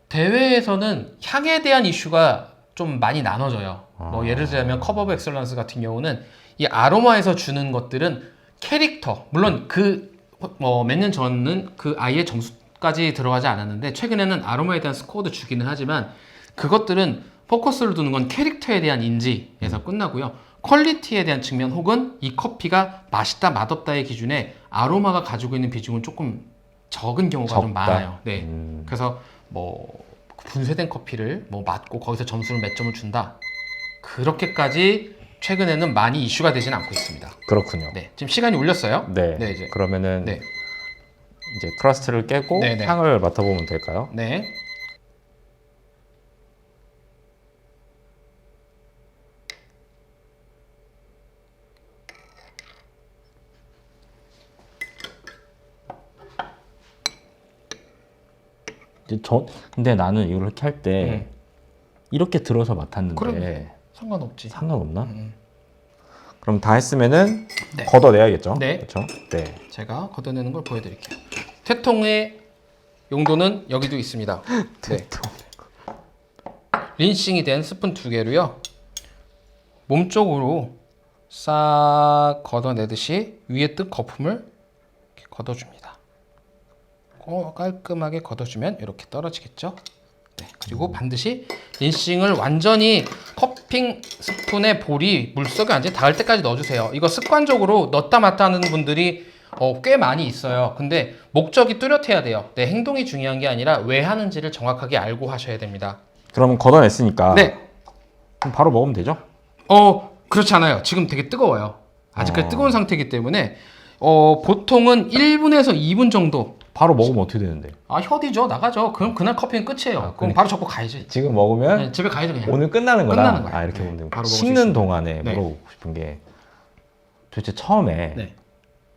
대회에서는 향에 대한 이슈가 좀 많이 나눠져요. 뭐 아. 예를 들자면 커버 오브 엑셀런스 같은 경우는 이 아로마에서 주는 것들은 캐릭터, 물론 몇 년 전은 그 아예 점수까지 들어가지 않았는데 최근에는 아로마에 대한 스코어도 주기는 하지만 그것들은 포커스를 두는 건 캐릭터에 대한 인지에서 끝나고요. 퀄리티에 대한 측면 혹은 이 커피가 맛있다 맛없다의 기준에 아로마가 가지고 있는 비중은 조금 적은 경우가 좀 적다? 많아요. 네. 그래서 뭐 분쇄된 커피를 뭐 맡고 거기서 점수를 몇 점을 준다. 그렇게까지 최근에는 많이 이슈가 되지는 않고 있습니다. 그렇군요. 네. 지금 시간이 울렸어요. 네. 네, 이제. 그러면은 네. 이제 크러스트를 깨고 네, 네. 향을 맡아보면 될까요? 네. 근데 나는 이렇게 할 때 이렇게 들어서 맡았는데 그럼 상관없지. 상관없나? 그럼 다 했으면은 네. 걷어내야겠죠? 네. 그렇죠? 네. 제가 걷어내는 걸 보여드릴게요. 태통의 용도는 여기도 있습니다. 네. 린싱이 된 스푼 2개로요. 몸쪽으로 싹 걷어내듯이 위에 뜬 거품을 이렇게 걷어줍니다. 깔끔하게 걷어주면 이렇게 떨어지겠죠. 네. 그리고 반드시 린싱을 완전히 커핑 스푼의 볼이 물속에 완전히 닿을 때까지 넣어주세요. 이거 습관적으로 넣다 놨다 하는 분들이 꽤 많이 있어요. 근데 목적이 뚜렷해야 돼요. 내 행동이 중요한 게 아니라 왜 하는지를 정확하게 알고 하셔야 됩니다. 그럼 걷어냈으니까 네. 그럼 바로 먹으면 되죠? 그렇지 않아요. 지금 되게 뜨거워요. 아직까지 뜨거운 상태이기 때문에 보통은 1분에서 2분 정도. 바로 먹으면 어떻게 되는데? 혀디죠. 나가죠. 그럼 그날 커피는 끝이에요. 그럼 바로 접고 가야지. 지금 먹으면 네, 집에 가야죠 그냥. 오늘 끝나는 거다. 끝나는 거야. 이렇게 네, 보면 되고. 바로 먹을 수 식는 있습니다. 동안에 네. 물어보고 싶은 게 도대체 처음에 네.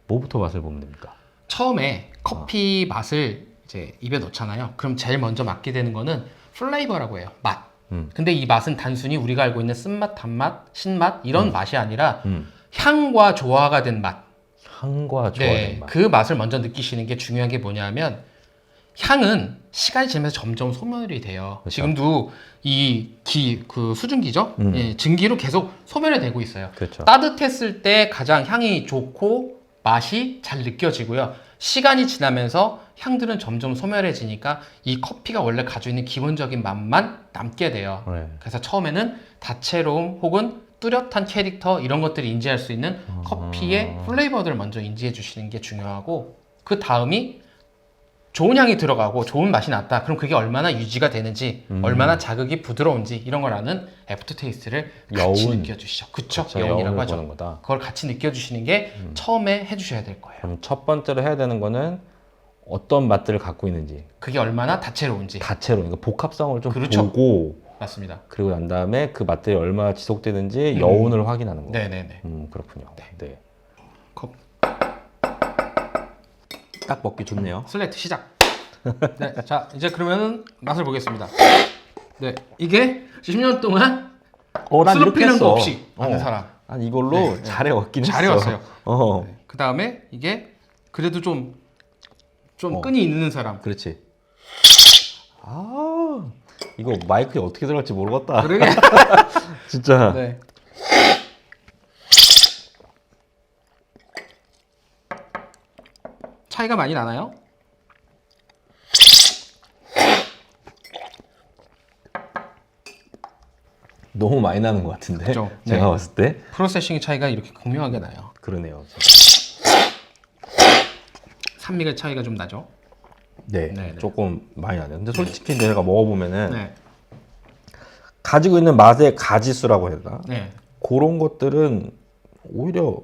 뭐부터 맛을 보면 됩니까? 처음에 커피 맛을 이제 입에 넣잖아요. 그럼 제일 먼저 맡게 되는 거는 플레이버라고 해요. 맛. 근데 이 맛은 단순히 우리가 알고 있는 쓴맛, 단맛, 신맛 이런 맛이 아니라 향과 조화가 된 맛. 향과 조화된 맛. 그 맛을 먼저 느끼시는 게 중요한 게 뭐냐면 향은 시간이 지나면서 점점 소멸이 돼요. 그렇죠. 지금도 그 수증기죠? 예, 증기로 계속 소멸이 되고 있어요. 그렇죠. 따뜻했을 때 가장 향이 좋고 맛이 잘 느껴지고요. 시간이 지나면서 향들은 점점 소멸해지니까 이 커피가 원래 가지고 있는 기본적인 맛만 남게 돼요. 네. 그래서 처음에는 다채로움 혹은 뚜렷한 캐릭터 이런 것들을 인지할 수 있는 커피의 플레이버들을 먼저 인지해 주시는 게 중요하고 그 다음이 좋은 향이 들어가고 좋은 맛이 났다. 그럼 그게 얼마나 유지가 되는지, 얼마나 자극이 부드러운지 이런 걸 아는 애프터 테이스트를 같이 여운. 느껴주시죠. 그쵸? 그쵸, 여운이라고 여운을 하죠. 보는 거다. 그걸 같이 느껴주시는 게 처음에 해주셔야 될 거예요. 그럼 첫 번째로 해야 되는 거는 어떤 맛들을 갖고 있는지 그게 얼마나 다채로운지. 다채로 그러니까 복합성을 좀 그렇죠. 보고 맞습니다. 그리고 난 다음에 그 맛들이 얼마나 지속되는지 여운을 확인하는 거. 네네네. 그렇군요. 네. 컵. 딱 먹기 좋네요. 슬레이트 시작. 네, 자 이제 그러면은 맛을 보겠습니다. 네, 이게 10년 동안 난 이렇게 슬로피는 거 했어. 없이 하는 사람. 난 이걸로 네. 잘해왔긴 했어. 잘해왔어요. 어. 그 다음에 이게 그래도 좀 끈이 있는 사람. 그렇지. 아, 이거 마이크에 어떻게 들어갈지 모르겠다. 그러게. 진짜. 네. 차이가 많이 나나요? 너무 많이 나는 것 같은데. 그죠? 제가 네. 봤을 때. 프로세싱 차이가 이렇게 극명하게 나요. 그러네요. 산미의 차이가 좀 나죠. 네, 네. 조금 많이 나네요. 근데 솔직히 내가 먹어보면은 네. 가지고 있는 맛의 가지수라고 해야 되나? 네. 그런 것들은 오히려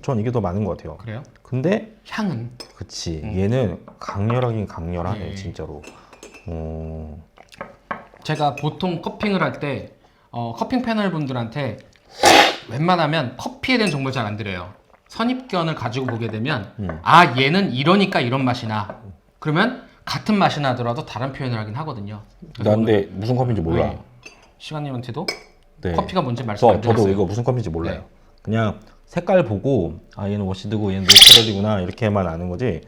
전 이게 더 많은 것 같아요. 그래요? 근데 향은 그치 얘는 강렬하긴 강렬하네 네. 진짜로. 제가 보통 커핑을 할 때 커핑 패널 분들한테 웬만하면 커피에 대한 정보를 잘 안 드려요. 선입견을 가지고 보게 되면 아 얘는 이러니까 이런 맛이 나. 그러면 같은 맛이 나더라도 다른 표현을 하긴 하거든요. 나 근데 무슨 커피인지 몰라. 네. 시간님한테도 네. 커피가 뭔지 말씀 안 저도 드렸어요. 이거 무슨 커피인지 몰라요. 네. 그냥 색깔 보고 아 얘는 워시드고 얘는 내추럴이구나 이렇게만 아는 거지.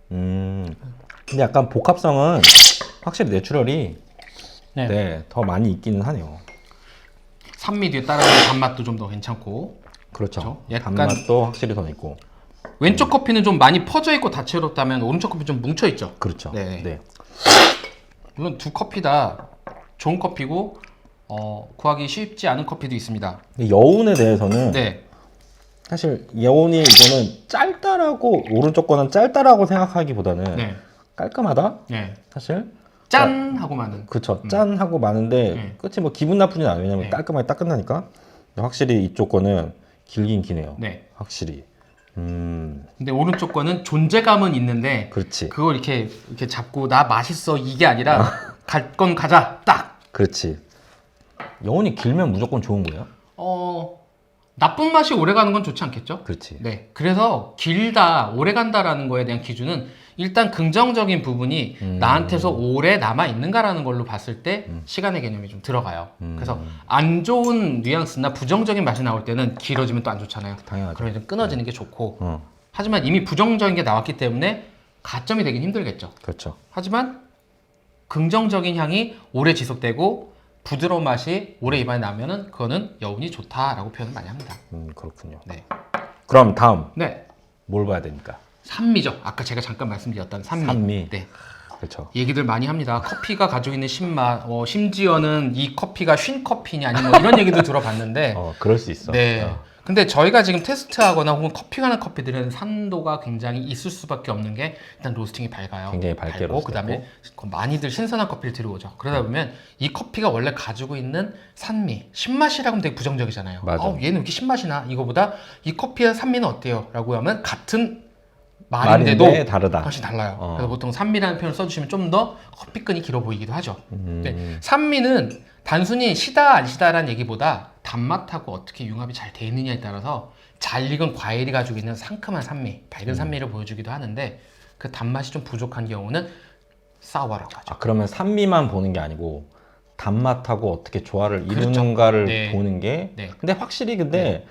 근데 약간 복합성은 확실히 내추럴이 네. 네, 더 많이 있기는 하네요. 산미 뒤에 따라오는 단맛도 좀 더 괜찮고. 그렇죠. 그렇죠? 약간- 단맛도 확실히 더 있고. 왼쪽 커피는 좀 많이 퍼져 있고 다채롭다면 오른쪽 커피 좀 뭉쳐 있죠. 그렇죠. 네. 네. 물론 두 커피 다 좋은 커피고 구하기 쉽지 않은 커피도 있습니다. 근데 여운에 대해서는 네. 사실 여운이 이거는 짧다라고 오른쪽 거는 짧다라고 생각하기보다는 네. 깔끔하다. 네. 사실 짠 하고 많은. 그쵸. 짠 하고 많은데 네. 끝이 뭐 기분 나쁘진 않아요. 왜냐면 네. 깔끔하게 딱 끝나니까. 근데 확실히 이쪽 거는 길긴 기네요. 네. 확실히. 근데 오른쪽 거는 존재감은 있는데 그렇지. 그걸 이렇게 잡고 나 맛있어 이게 아니라 갈 건 가자 딱. 그렇지. 여운이 길면 무조건 좋은 거예요? 나쁜 맛이 오래 가는 건 좋지 않겠죠? 그렇지. 네. 그래서 길다, 오래 간다라는 거에 대한 기준은 일단 긍정적인 부분이 나한테서 오래 남아 있는가라는 걸로 봤을 때 시간의 개념이 좀 들어가요. 그래서 안 좋은 뉘앙스나 부정적인 맛이 나올 때는 길어지면 또 안 좋잖아요. 당연하죠. 그러면 좀 끊어지는 게 좋고. 어, 하지만 이미 부정적인 게 나왔기 때문에 가점이 되긴 힘들겠죠. 그렇죠. 하지만 긍정적인 향이 오래 지속되고 부드러운 맛이 오래 입안에 나면은 그거는 여운이 좋다라고 표현을 많이 합니다. 그렇군요. 네. 그럼 다음 네. 뭘 봐야 됩니까? 산미죠. 아까 제가 잠깐 말씀드렸던 산미. 산미. 네. 그렇죠. 얘기들 많이 합니다. 커피가 가지고 있는 신맛, 심지어는 이 커피가 쉰 커피냐 아니면 뭐 이런 얘기도 들어봤는데, 그럴 수 있어. 네. 근데 저희가 지금 테스트하거나 혹은 커피가 난 커피들은 산도가 굉장히 있을 수밖에 없는 게 일단 로스팅이 밝아요. 굉장히 밝게 밝고 그다음에 많이들 신선한 커피를 들어오죠. 그러다 보면 이 커피가 원래 가지고 있는 산미, 신맛이라고 하면 되게 부정적이잖아요. 맞아. 얘는 왜 이렇게 신맛이 나? 이거보다 이 커피의 산미는 어때요? 라고 하면 같은 말인데 말인데도 다르다. 훨씬 달라요. 그래서 보통 산미라는 표현을 써주시면 좀 더 커피끈이 길어 보이기도 하죠. 네. 산미는 단순히 시다 안 시다라는 얘기보다 단맛하고 어떻게 융합이 잘 돼 있느냐에 따라서 잘 익은 과일이 가지고 있는 상큼한 산미, 밝은 산미를 보여주기도 하는데 그 단맛이 좀 부족한 경우는 사워라고 하죠. 그러면 산미만 보는 게 아니고 단맛하고 어떻게 조화를 그렇죠. 이루는가를 네. 보는 게. 네. 근데 확실히 근데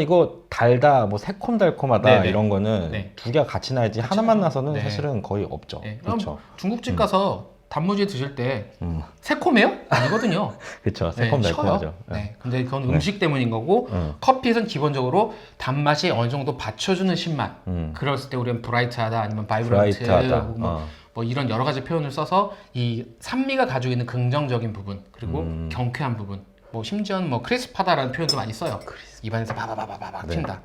이거 달다, 뭐 새콤달콤하다 네, 네. 이런 거는 네. 두 개가 같이 나야지 같이 하나만 나죠. 나서는 네. 사실은 거의 없죠. 네. 그렇죠. 중국집 가서 단무지 드실 때 음. 새콤해요? 아니거든요. 그렇죠. 네, 새콤달콤하죠. 쉬어요. 네. 근데 그건 음식 때문인 거고 커피는 기본적으로 단맛이 어느 정도 받쳐주는 신맛. 그랬을 때 우리는 브라이트하다 아니면 바이브런트 브라이트하다. 뭐 이런 여러 가지 표현을 써서 이 산미가 가지고 있는 긍정적인 부분 그리고 경쾌한 부분 뭐 심지어는 뭐 크리스파다라는 표현도 많이 써요. 입안에서 바바바바박 네. 튄다.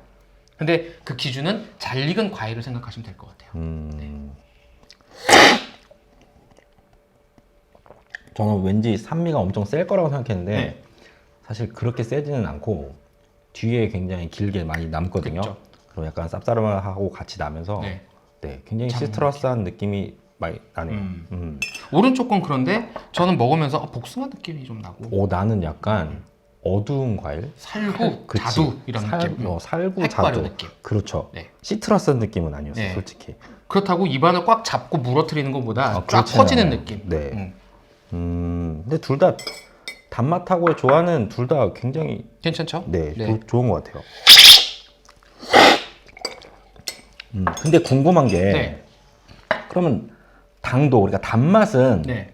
근데 그 기준은 잘 익은 과일을 생각하시면 될 것 같아요. 저는 왠지 산미가 엄청 셀 거라고 생각했는데 네. 사실 그렇게 세지는 않고 뒤에 굉장히 길게 많이 남거든요. 그쵸. 그리고 약간 쌉싸름하고 같이 나면서 네. 네, 굉장히 장- 시트러스한 느낌이 많이 나네요. 오른쪽 건 그런데 저는 먹으면서 복숭아 느낌이 좀 나고 나는 약간 어두운 과일? 살구, 그치. 자두 이런 느낌. 살구, 핵과류 자두. 느낌. 그렇죠. 네. 시트러스한 느낌은 아니었어요, 네. 솔직히. 그렇다고 입안을 꽉 잡고 물어뜨리는 것보다 쫙 그렇지는 퍼지는 않아요. 느낌. 네. 근데 둘 다 단맛하고 조화는 둘 다 굉장히 괜찮죠? 네, 좋은 것 같아요. 근데 궁금한 게 네. 그러면 당도, 그러니까 단맛은 네.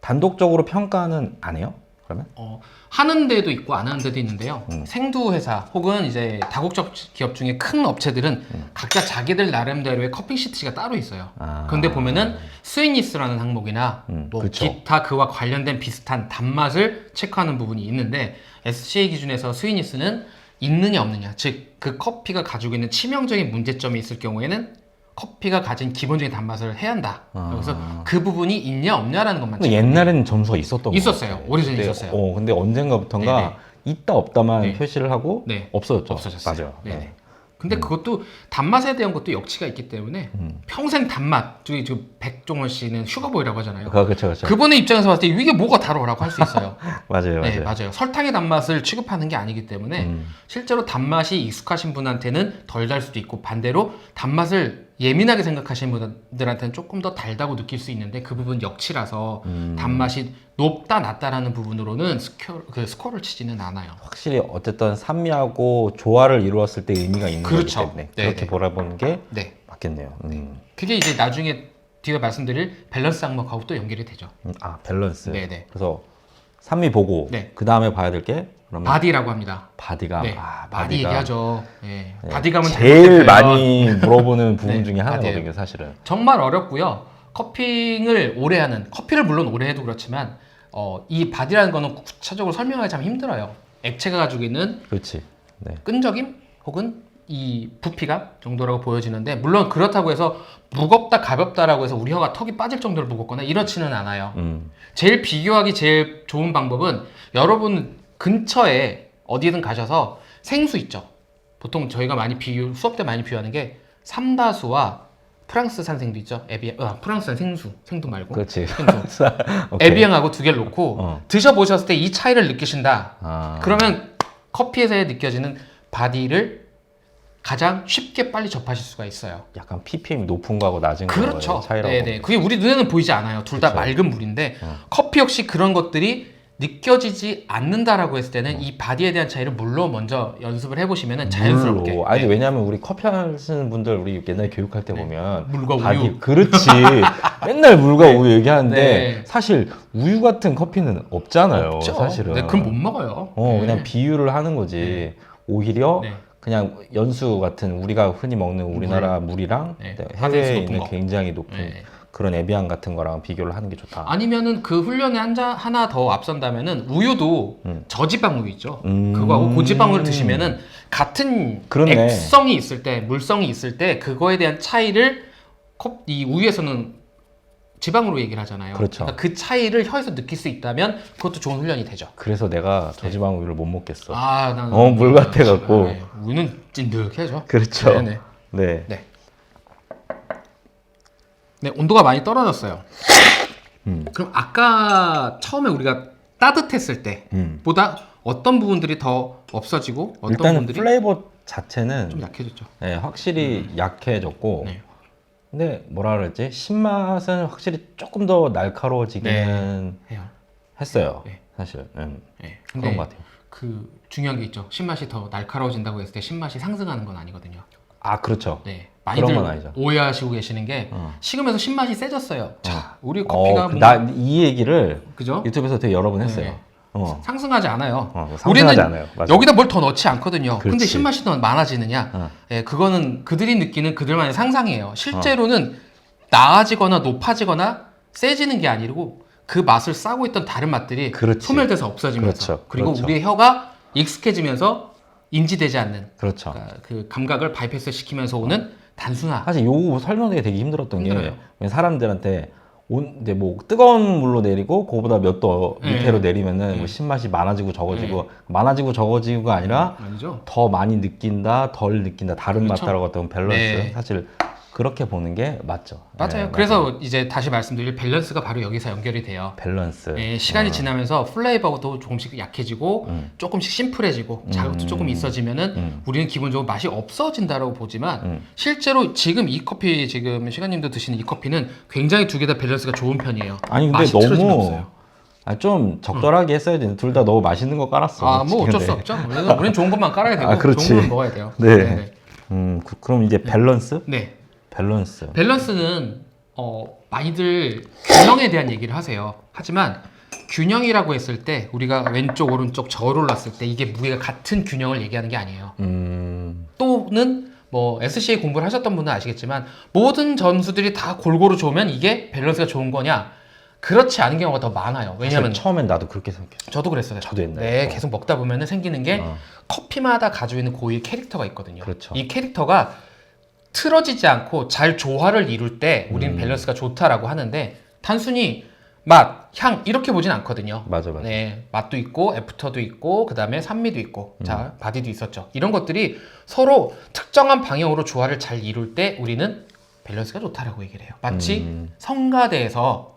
단독적으로 평가는 안 해요? 그러면? 하는 데도 있고 안 하는 데도 있는데요. 생두 회사 혹은 이제 다국적 기업 중에 큰 업체들은 각자 자기들 나름대로의 커피 시트가 따로 있어요. 그런데 보면은 스위니스라는 항목이나 뭐 그쵸. 기타 그와 관련된 비슷한 단맛을 체크하는 부분이 있는데 SCA 기준에서 스위니스는 있느냐 없느냐, 즉 그 커피가 가지고 있는 치명적인 문제점이 있을 경우에는 커피가 가진 기본적인 단맛을 해야 한다. 그래서 그 부분이 있냐 없냐라는 것만 근데 옛날에는 점수가 있었던 거 있었어요. 같아요. 오래전에 근데, 있었어요. 근데 언젠가부턴가 네네. 있다 없다만 네. 표시를 하고 네. 없어졌죠. 없어졌어요. 맞아요. 네네. 네. 근데 그것도 단맛에 대한 것도 역치가 있기 때문에 평생 단맛, 저기 백종원 씨는 슈거보이라고 하잖아요. 그렇죠. 그분의 입장에서 봤을 때 이게 뭐가 다르라고 할 수 있어요. 맞아요. 네, 맞아요. 설탕의 단맛을 취급하는 게 아니기 때문에 실제로 단맛이 익숙하신 분한테는 덜 달 수도 있고 반대로 단맛을 예민하게 생각하시는 분들한테는 조금 더 달다고 느낄 수 있는데 그 부분 역치라서 단맛이 높다 낮다라는 부분으로는 스코어를 치지는 않아요. 확실히 어쨌든 산미하고 조화를 이루었을 때 의미가 있는 그렇죠. 거기 때문에 네, 그렇게 네. 바라보는 게 네. 맞겠네요. 그게 이제 나중에 뒤에 말씀드릴 밸런스 항목하고 또 연결이 되죠. 아 밸런스. 네네. 그래서 산미 보고 네. 그 다음에 봐야 될 게 그러면 바디라고 합니다. 바디감. 네. 아, 많이 얘기하죠. 네. 네. 바디감은 제일 잘못된 표현. 많이 물어보는 부분 네, 중에 하나거든요, 바디예요. 사실은. 정말 어렵고요. 커피를 오래 하는 커피를 물론 오래 해도 그렇지만 이 바디라는 거는 구체적으로 설명하기 참 힘들어요. 액체가 가지고 있는 그렇지. 네. 끈적임 혹은 이 부피감 정도라고 보여지는데 물론 그렇다고 해서 무겁다 가볍다라고 해서 우리 혀가 턱이 빠질 정도로 무겁거나 이렇지는 않아요. 제일 비교하기 제일 좋은 방법은 여러분 근처에 어디든 가셔서 생수 있죠. 보통 저희가 많이 수업 때 많이 비유하는 게 삼다수와 프랑스산 생도 있죠. 프랑스산 생두 말고. 그렇지. 생수. 오케이. 에비앙하고 두 개를 놓고 드셔보셨을 때 이 차이를 느끼신다. 아. 그러면 커피에서 느껴지는 바디를 가장 쉽게 빨리 접하실 수가 있어요. 약간 ppm이 높은 거하고 낮은 그렇죠. 거의 차이라고. 네네. 그게 우리 눈에는 보이지 않아요. 둘 다 그렇죠. 맑은 물인데 커피 역시 그런 것들이 느껴지지 않는다라고 했을 때는 이 바디에 대한 차이를 물로 먼저 연습을 해보시면 자연스럽게. 물로. 아니 네. 왜냐면 우리 커피 하시는 분들 우리 옛날에 교육할 때 보면 물과 바디- 우유. 그렇지. 맨날 물과 우유 얘기하는데 네. 사실 우유 같은 커피는 없잖아요. 없죠. 사실은. 네, 그럼 못 먹어요. 네. 그냥 비유를 하는 거지. 오히려 네. 그냥 연수 같은 우리가 흔히 먹는 우리나라 물이랑 네. 해외에 바디에서 높은 있는 거. 굉장히 높은 네. 그런 에비앙 같은 거랑 비교를 하는 게 좋다. 아니면은 그 훈련에 하나 더 앞선다면은 우유도 저지방 우유 있죠. 그거하고 고지방 우유를 드시면은 같은 그렇네. 액성이 있을 때, 물성이 있을 때 그거에 대한 차이를 이 우유에서는 지방으로 얘기를 하잖아요. 그렇죠. 그러니까 그 차이를 혀에서 느낄 수 있다면 그것도 좋은 훈련이 되죠. 그래서 내가 저지방 우유를 못 먹겠어. 아, 나는 물 같아갖고. 네, 우유는 찐득해져. 그렇죠. 네네. 네. 네. 네, 온도가 많이 떨어졌어요. 그럼 아까 처음에 우리가 따뜻했을 때보다 어떤 부분들이 더 없어지고 어떤 일단은 부분들이 플레이버 자체는 좀 약해졌죠. 네, 확실히 약해졌고 네. 근데 뭐라 그랬지? 신맛은 확실히 조금 더 날카로워지기는 해요. 했어요. 네. 사실 네. 그런 근데 것 같아요. 그 중요한 게 있죠. 신맛이 더 날카로워진다고 했을 때 신맛이 상승하는 건 아니거든요. 아 그렇죠. 네. 그런 많이들 건 아니죠. 오해하시고 계시는 게 식으면서 신맛이 세졌어요. 자, 우리 커피가 나 이 얘기를 그죠? 유튜브에서 되게 여러 번 했어요. 네. 상승하지 않아요. 상승하지 우리는 않아요. 맞아요. 여기다 뭘 더 넣지 않거든요. 근데 그렇지. 신맛이 더 많아지느냐? 예, 그거는 그들이 느끼는 그들만의 상상이에요. 실제로는 나아지거나 높아지거나 세지는 게 아니고 그 맛을 싸고 있던 다른 맛들이 그렇지. 소멸돼서 없어지면서 그렇죠. 그리고 그렇죠. 우리의 혀가 익숙해지면서 인지되지 않는 그렇죠. 그러니까 그 감각을 바이패스 시키면서 오는 단순화. 사실 요거 설명하기 되게 힘들었던 게 힘들어요. 사람들한테 이제 뭐 뜨거운 물로 내리고 그거보다 몇 도 밑으로 내리면은 뭐 신맛이 많아지고 적어지고 많아지고 적어지고가 아니라 아니죠? 더 많이 느낀다, 덜 느낀다, 다른 그렇죠. 맛다라고 어떤 밸런스 네. 사실 그렇게 보는 게 맞죠. 맞아요. 네, 그래서 이제 다시 말씀드릴 밸런스가 바로 여기서 연결이 돼요. 밸런스. 예, 시간이 지나면서 플레이버도 조금씩 약해지고 조금씩 심플해지고 자극도 조금 있어지면은 우리는 기본적으로 맛이 없어진다라고 보지만 실제로 지금 이 커피 지금 시간님도 드시는 이 커피는 굉장히 두 개 다 밸런스가 좋은 편이에요. 아니 근데 맛이 틀어짐이 너무 없어요. 좀 적절하게 했어야 되는데 둘 다 너무 맛있는 거 깔았어. 아, 뭐 어쩔 솔직히. 수 없죠. 우리는 좋은 것만 깔아야 되고 아, 그렇지. 좋은 것만 먹어야 돼요. 네. 네네. 그럼 이제 밸런스? 네. 밸런스. 밸런스는 많이들 균형에 대한 얘기를 하세요. 하지만 균형이라고 했을 때 우리가 왼쪽 오른쪽 절 올랐을 때 이게 무게가 같은 균형을 얘기하는 게 아니에요. 또는 뭐 SCA 공부를 하셨던 분은 아시겠지만 모든 점수들이 다 골고루 좋으면 이게 밸런스가 좋은 거냐? 그렇지 않은 경우가 더 많아요. 왜냐면 사실 처음엔 나도 그렇게 생각했어. 저도 그랬어요. 저도 옛날에. 네, 계속 먹다 보면 생기는 게 커피마다 가지고 있는 고유의 캐릭터가 있거든요. 그렇죠. 이 캐릭터가 틀어지지 않고 잘 조화를 이룰 때 우리는 밸런스가 좋다라고 하는데 단순히 맛, 향 이렇게 보진 않거든요. 맞아. 네, 맛도 있고 애프터도 있고 그 다음에 산미도 있고 자 바디도 있었죠. 이런 것들이 서로 특정한 방향으로 조화를 잘 이룰 때 우리는 밸런스가 좋다라고 얘기를 해요. 마치 성가대에서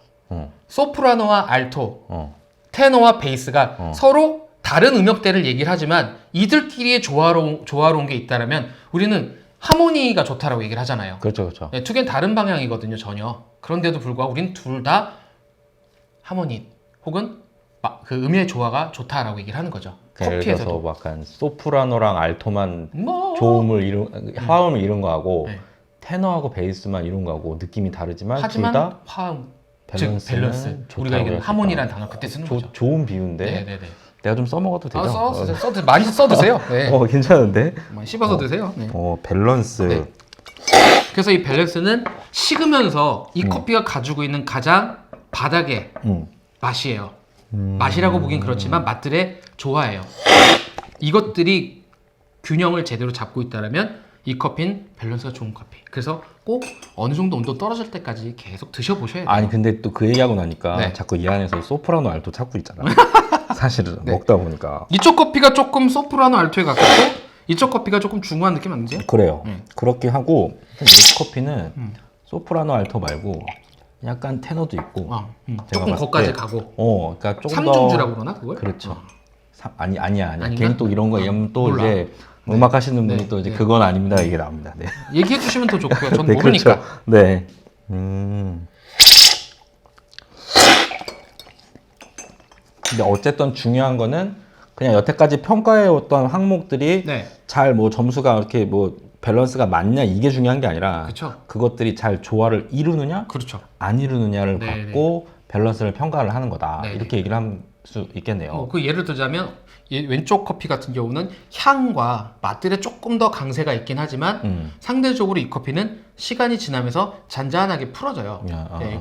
소프라노와 알토, 테너와 베이스가 서로 다른 음역대를 얘기를 하지만 이들끼리의 조화로운 게 있다라면 우리는 하모니가 좋다라고 얘기를 하잖아요. 그렇죠, 그렇죠. 네, 두 개는 다른 방향이거든요, 전혀. 그런데도 불구하고 우리는 둘 다 하모니 혹은 그 음의 조화가 좋다라고 얘기를 하는 거죠. 예를 들어서 커피에서도. 뭐 약간 소프라노랑 알토만 뭐 화음을 이룬 거하고 네. 테너하고 베이스만 이룬 거하고 느낌이 다르지만 하지만 둘 다 화음, 밸런스는 즉 밸런스. 좋다고 우리가 얘기하는 했었다. 하모니라는 단어 그때 쓰는 거죠. 좋은 비유인데 네네네. 내가 좀 써먹어도 되죠? 많이 써드세요. 네. 괜찮은데? 많이 씹어서 드세요. 네. 밸런스. 네. 그래서 이 밸런스는 식으면서 이 음. 커피가 가지고 있는 가장 바닥의 음. 맛이에요. 맛이라고 보긴 그렇지만 맛들의 조화예요. 이것들이 균형을 제대로 잡고 있다면 이 커피는 밸런스가 좋은 커피. 그래서 꼭 어느 정도 온도 떨어질 때까지 계속 드셔보셔야 돼요. 아니 근데 또 그 얘기하고 나니까 네. 자꾸 이 안에서 소프라노 알토 찾고 있잖아. 사실은 네. 먹다 보니까. 이쪽 커피가 조금 소프라노 알토에 가깝고 이쪽 커피가 조금 중후한 느낌 안 드세요? 그래요. 음. 그렇게 하고 이 커피는 소프라노 알토 말고 약간 테너도 있고. 제가 조금 봤을 거기까지 때 가고 그러니까 조금 삼중주라고 그러나 그걸? 그렇죠. 아니야. 아닌가? 괜히 또 이런 거 얘기하면 또 몰라. 이제 음악 하시는 분이 네. 또 이제 네. 그건 아닙니다 얘기 나옵니다. 네. 얘기해 주시면 더 좋고요. 전 네, 모르니까. 그렇죠. 네. 근데 어쨌든 중요한 거는 그냥 여태까지 평가해왔던 항목들이 네. 잘 뭐 점수가 이렇게 뭐 밸런스가 맞냐 이게 중요한 게 아니라 그쵸. 그것들이 잘 조화를 이루느냐 그렇죠. 안 이루느냐를 네, 갖고 밸런스를 평가를 하는 거다. 네, 이렇게 얘기를 할 수 있겠네요. 그 예를 들자면 왼쪽 커피 같은 경우는 향과 맛들에 조금 더 강세가 있긴 하지만 상대적으로 이 커피는 시간이 지나면서 잔잔하게 풀어져요.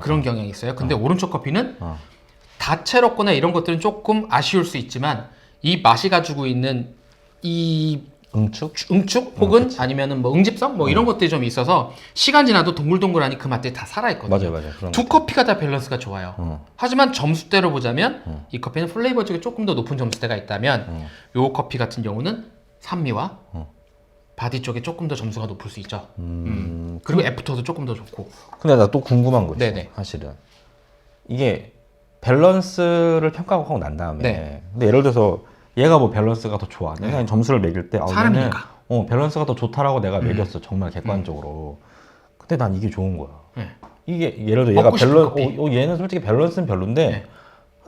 그런 경향이 있어요. 근데 오른쪽 커피는 다채롭거나 이런 것들은 조금 아쉬울 수 있지만 이 맛이 가지고 있는 이 응축 혹은 아니면은 뭐 응집성 뭐 이런 것들이 좀 있어서 시간 지나도 동글동글하니 그 맛들이 다 살아있거든요. 맞아요. 그런 두 것 커피가 다 밸런스가 좋아요. 하지만 점수대로 보자면 이 커피는 플레이버 중에 조금 더 높은 점수대가 있다면 요 커피 같은 경우는 산미와 바디 쪽에 조금 더 점수가 높을 수 있죠. 그리고 애프터도 조금 더 좋고. 근데 나 또 궁금한 거 있어. 네네. 사실은 이게 밸런스를 평가하고 난 다음에 네. 근데 예를 들어서 얘가 뭐 밸런스가 더 좋아. 내가 점수를 매길 때 사람이니까. 얘는 밸런스가 더 좋다라고 내가 매겼어. 정말 객관적으로. 근데 난 이게 좋은 거야. 네. 이게 예를 들어 얘가 먹고 싶은 커피. 얘는 솔직히 밸런스는 별론데 네.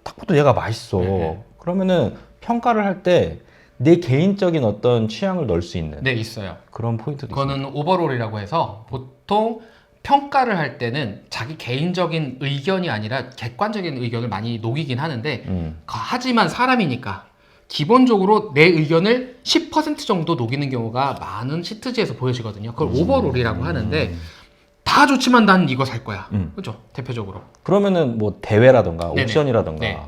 딱 봐도 얘가 맛있어. 그러면은 평가를 할 때 내 개인적인 어떤 취향을 넣을 수 있는 네, 있어요. 그런 포인트도 있어요. 그거는 오버롤이라고 해서 보통 평가를 할 때는 자기 개인적인 의견이 아니라 객관적인 의견을 많이 녹이긴 하는데 하지만 사람이니까 기본적으로 내 의견을 10% 정도 녹이는 경우가 많은 시트지에서 보여지거든요. 그걸 오버롤이라고 하는데 다 좋지만 난 이거 살 거야. 그죠? 대표적으로. 그러면은 뭐 대회라던가 네네. 옵션이라던가 네.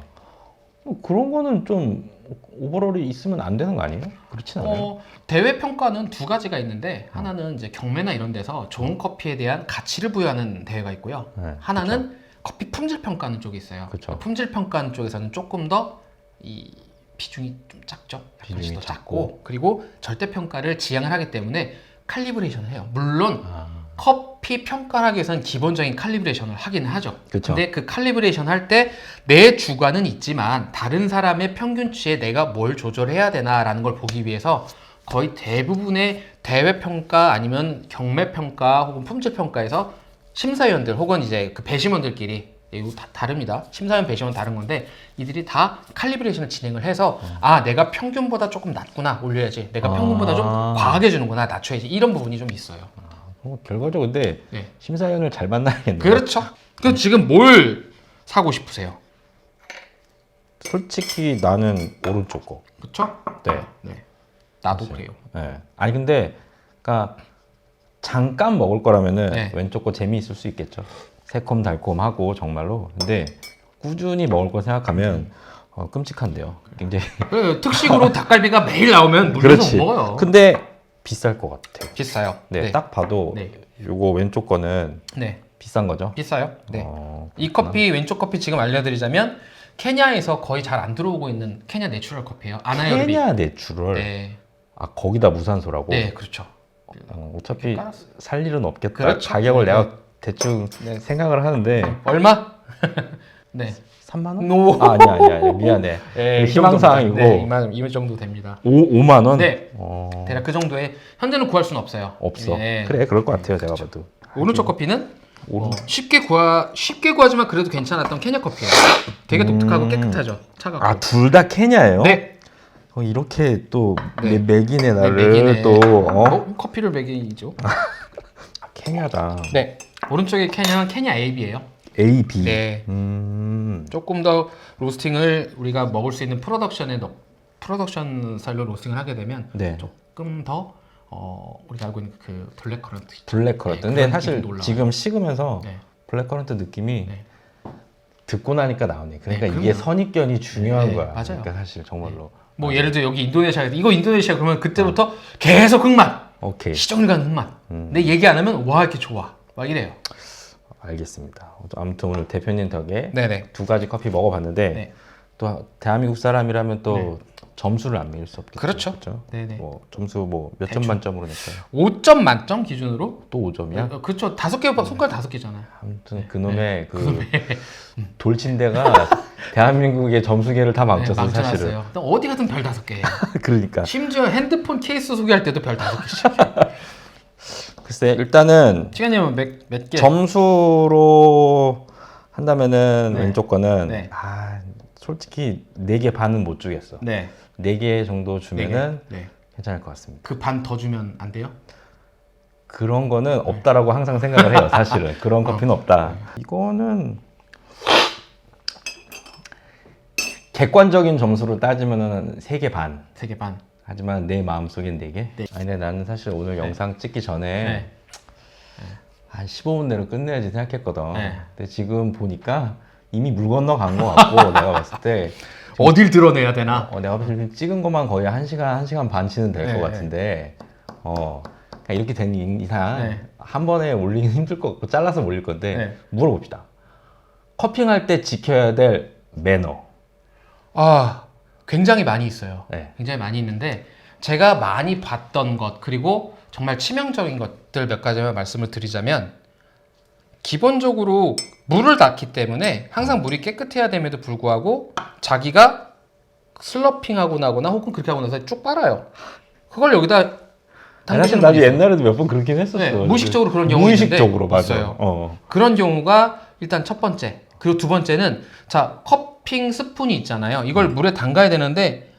뭐 그런 거는 좀 오버롤이 있으면 안 되는 거 아니에요? 그렇진 않아요. 대회 평가는 두 가지가 있는데 하나는 이제 경매나 이런 데서 좋은 커피에 대한 가치를 부여하는 대회가 있고요. 네, 하나는 커피 품질 평가하는 쪽이 있어요. 그쵸. 품질 평가하는 쪽에서는 조금 더 이 비중이 좀 작죠. 약간씩 비중이 더 작고 작고. 그리고 절대 평가를 지향을 하기 때문에 칼리브레이션을 해요. 물론 커피 평가를 하기 위해서는 기본적인 칼리브레이션을 하기는 하죠. 그쵸. 근데 그 칼리브레이션 할 때 내 주관은 있지만 다른 사람의 평균치에 내가 뭘 조절해야 되나라는 걸 보기 위해서 거의 대부분의 대회 평가 아니면 경매 평가 혹은 품질 평가에서 심사위원들 혹은 이제 그 배심원들끼리 이거 다 다릅니다. 심사위원 배심원 다른 건데 이들이 다 칼리브레이션을 진행을 해서 내가 평균보다 조금 낮구나 올려야지. 내가 평균보다 좀 과하게 주는구나 낮춰야지. 이런 부분이 좀 있어요. 결과적으로 근데 네. 심사위원을 잘 만나야겠네요. 그렇죠. 그럼 지금 뭘 사고 싶으세요? 솔직히 나는 오른쪽 거. 그렇죠? 네. 네. 나도 그래요. 네. 아니 근데 그러니까 잠깐 먹을 거라면은 네. 왼쪽 거 재미있을 수 있겠죠. 새콤달콤하고 정말로. 근데 꾸준히 먹을 거 생각하면 끔찍한데요. 굉장히. 그 특식으로 닭갈비가 매일 나오면 물려서 그렇지. 못 먹어요. 근데 비쌀 것 같아요. 비싸요. 네, 딱 봐도 네. 요거 왼쪽 거는 네. 비싼 거죠. 비싸요. 네. 이 그렇구나. 커피 왼쪽 커피 지금 알려드리자면 케냐에서 거의 잘 안 들어오고 있는 케냐 내추럴 커피예요. 아나에로빅. 케냐 내추럴. 네. 거기다 무산소라고. 네, 그렇죠. 어차피 깔았어요. 살 일은 없겠다. 그렇죠. 가격을 네. 내가 대충 네. 생각을 하는데 얼마? 네. 3만 원? 노. 아, 아니야. 미안해. 네, 이 희망사항이고. 정도입니다. 네, 이 정도 됩니다. 5만 원? 네. 어, 대략 그 정도에 현재는 구할 수는 없어요. 없어. 예. 그래, 그럴 것 같아요, 제가 봐도. 오른쪽 커피는 오른- 쉽게 구하지만 그래도 괜찮았던 케냐 커피예요. 되게 독특하고 깨끗하죠. 차갑고. 아, 둘 다 케냐예요? 네. 이렇게 또 네. 맥이네 나를 맥이네. 또 커피를 맥이죠. 케냐다. 네. 오른쪽에 케냐는 케냐 AB예요. A, B. 네. 조금 더 로스팅을 우리가 먹을 수 있는 프로덕션 스타일로 로스팅을 하게 되면 네. 조금 더 우리가 알고 있는 그 블랙 커런트 있죠. 블랙 커런트. 네, 근데 그런 사실 느낌도 올라와요. 지금 식으면서 네. 블랙 커런트 느낌이 네. 듣고 나니까 나오네. 그러니까 네, 이게 그럼요. 선입견이 중요한 네, 거야. 맞아요. 그러니까 사실 정말로. 뭐 예를 들어 여기 인도네시아에서 이거 인도네시아 그러면 그때부터 계속 흑맛, 오케이. 시정을 가는 흑맛. 근데 얘기 안 하면 와 이렇게 좋아. 막 이래요. 알겠습니다. 아무튼 오늘 대표님 덕에 네네. 두 가지 커피 먹어봤는데 네. 또 대한민국 사람이라면 또 점수를 안 매길 수 없겠죠. 그렇죠. 네네. 뭐 점수 뭐 몇 점 대충. 만점으로 낼까요? 5점 만점 기준으로 또 5점이야? 그렇죠. 5개 손가락 5개잖아요. 아무튼 그놈의 그 돌침대가 대한민국의 점수계를 다 망쳤어 사실은. 망쳐놨어요. 어디 가든 별 5개. 그러니까 심지어 핸드폰 케이스 소개할 때도 별 5개씩. 글쎄 일단은 시간이면 몇 개? 점수로 한다면은 네. 왼쪽 거는 네. 솔직히 4개 반은 못 주겠어. 네. 4개 정도 주면은 네. 괜찮을 것 같습니다. 그 반 더 주면 안 돼요? 그런 거는 없다라고 항상 생각을 해요. 사실은 그런 커피는 없다. 이거는 객관적인 점수로 따지면은 3개 반. 3개 반. 하지만 내 마음속엔 4개? 네. 아니 근데 나는 사실 오늘 영상 찍기 전에 네. 한 15분 내로 끝내야지 생각했거든. 네. 근데 지금 보니까 이미 물 건너간 것 같고 내가 봤을 때 어딜 드러내야 되나? 내가 봤을 때 찍은 것만 거의 1시간 반치는 될 것 네. 같은데 그냥 이렇게 된 이상 네. 한 번에 올리긴 힘들 것 같고 잘라서 올릴 건데 네. 물어봅시다. 커핑할 때 지켜야 될 매너. 굉장히 많이 있어요. 네. 굉장히 많이 있는데 제가 많이 봤던 것 그리고 정말 치명적인 것들 몇 가지만 말씀을 드리자면 기본적으로 물을 닿기 때문에 항상 물이 깨끗해야 됨에도 불구하고 자기가 슬러핑하고 나거나 혹은 그렇게 하고 나서 쭉 빨아요. 그걸 여기다 사실 담그시는 나도 분이 있어요. 옛날에도 몇 번 그렇긴 했었어. 네, 무의식적으로 그런 경우 무의식적으로 있는데 맞아. 있어요. 그런 경우가 일단 첫 번째. 그리고 두 번째는 자 커핑 스푼이 있잖아요. 이걸 물에 담가야 되는데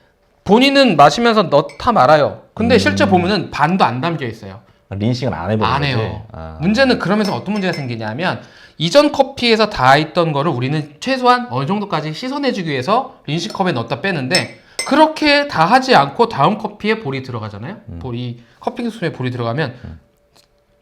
본인은 마시면서 넣다 말아요. 근데 실제 보면은 반도 안 담겨 있어요. 린싱을 안 해보는 안 거지. 해요. 문제는 그러면서 어떤 문제가 생기냐면 이전 커피에서 다 있던 거를 우리는 최소한 어느 정도까지 씻어내주기 위해서 린싱컵에 넣었다 빼는데 그렇게 다 하지 않고 다음 커피에 볼이 들어가잖아요. 볼이 커피 스푼에 볼이 들어가면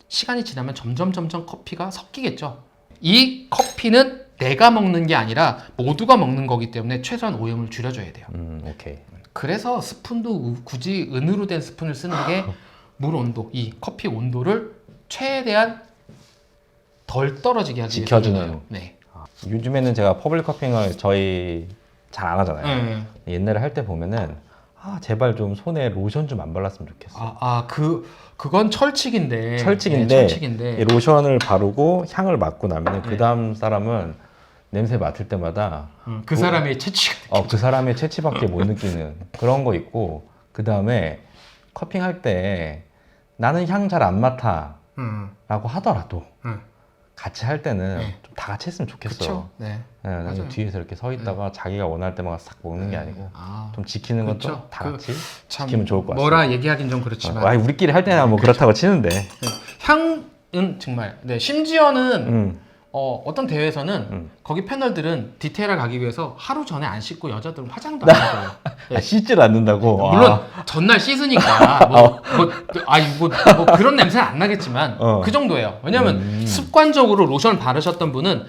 시간이 지나면 점점 커피가 섞이겠죠. 이 커피는 내가 먹는 게 아니라 모두가 먹는 거기 때문에 최소한 오염을 줄여줘야 돼요. 오케이. 그래서 스푼도 굳이 은으로 된 스푼을 쓰는 게 물 온도, 이 커피 온도를 최대한 덜 떨어지게 하기 위해서. 지켜주는. 네. 요즘에는 제가 퍼블릭 커핑을 저희 잘 안 하잖아요. 네. 옛날에 할 때 보면은 제발 좀 손에 로션 좀 안 발랐으면 좋겠어. 그건 철칙인데. 철칙인데, 네, 철칙인데. 이 로션을 바르고 향을 맡고 나면 네. 그 다음 사람은 냄새 맡을 때마다 그 사람의 채취가. 그 사람의 채취밖에 못 느끼는 그런 거 있고, 그 다음에 커핑할 때 나는 향 잘 안 맡아 라고 하더라도 같이 할 때는 네. 좀 다 같이 했으면 좋겠어. 그쵸? 네. 나는 맞아요. 뒤에서 이렇게 서 있다가 자기가 원할 때마다 싹 먹는 게 아니고 좀 지키는 것도 그쵸. 다 같이 참 지키면 좋을 것 같습니다. 뭐라 얘기하긴 좀 그렇지만. 우리끼리 할 때나 뭐 그렇다고 치는데. 네. 향은 정말. 네. 심지어는 음. 어떤 대회에서는 거기 패널들은 디테일을 가기 위해서 하루 전에 안 씻고 여자들은 화장도 안 하고요. 네. 씻질 않는다고. 물론 전날 씻으니까 뭐 그런 냄새는 안 나겠지만 그 정도예요. 왜냐하면 습관적으로 로션을 바르셨던 분은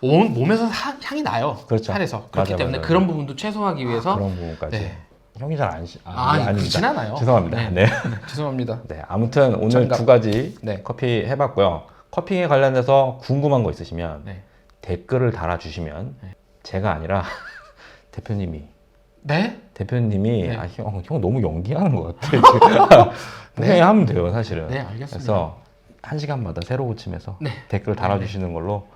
몸에서 향이 나요. 그렇죠. 살에서. 그렇기 맞아, 때문에 맞아. 그런 부분도 최소화하기 위해서 그런 부분까지. 네. 형이 잘 안 씻. 그렇진 않아요. 죄송합니다. 네. 네. 죄송합니다. 네, 아무튼 오늘 장갑. 두 가지 네. 커피 해봤고요. 커피에 관련해서 궁금한 거 있으시면 네. 댓글을 달아주시면 제가 아니라 대표님이 네? 네. 형 너무 연기하는 것 같아. 지금. 네, 하면 돼요, 사실은. 네, 알겠습니다. 그래서 1시간마다 새로 고침해서 네. 댓글 달아주시는 걸로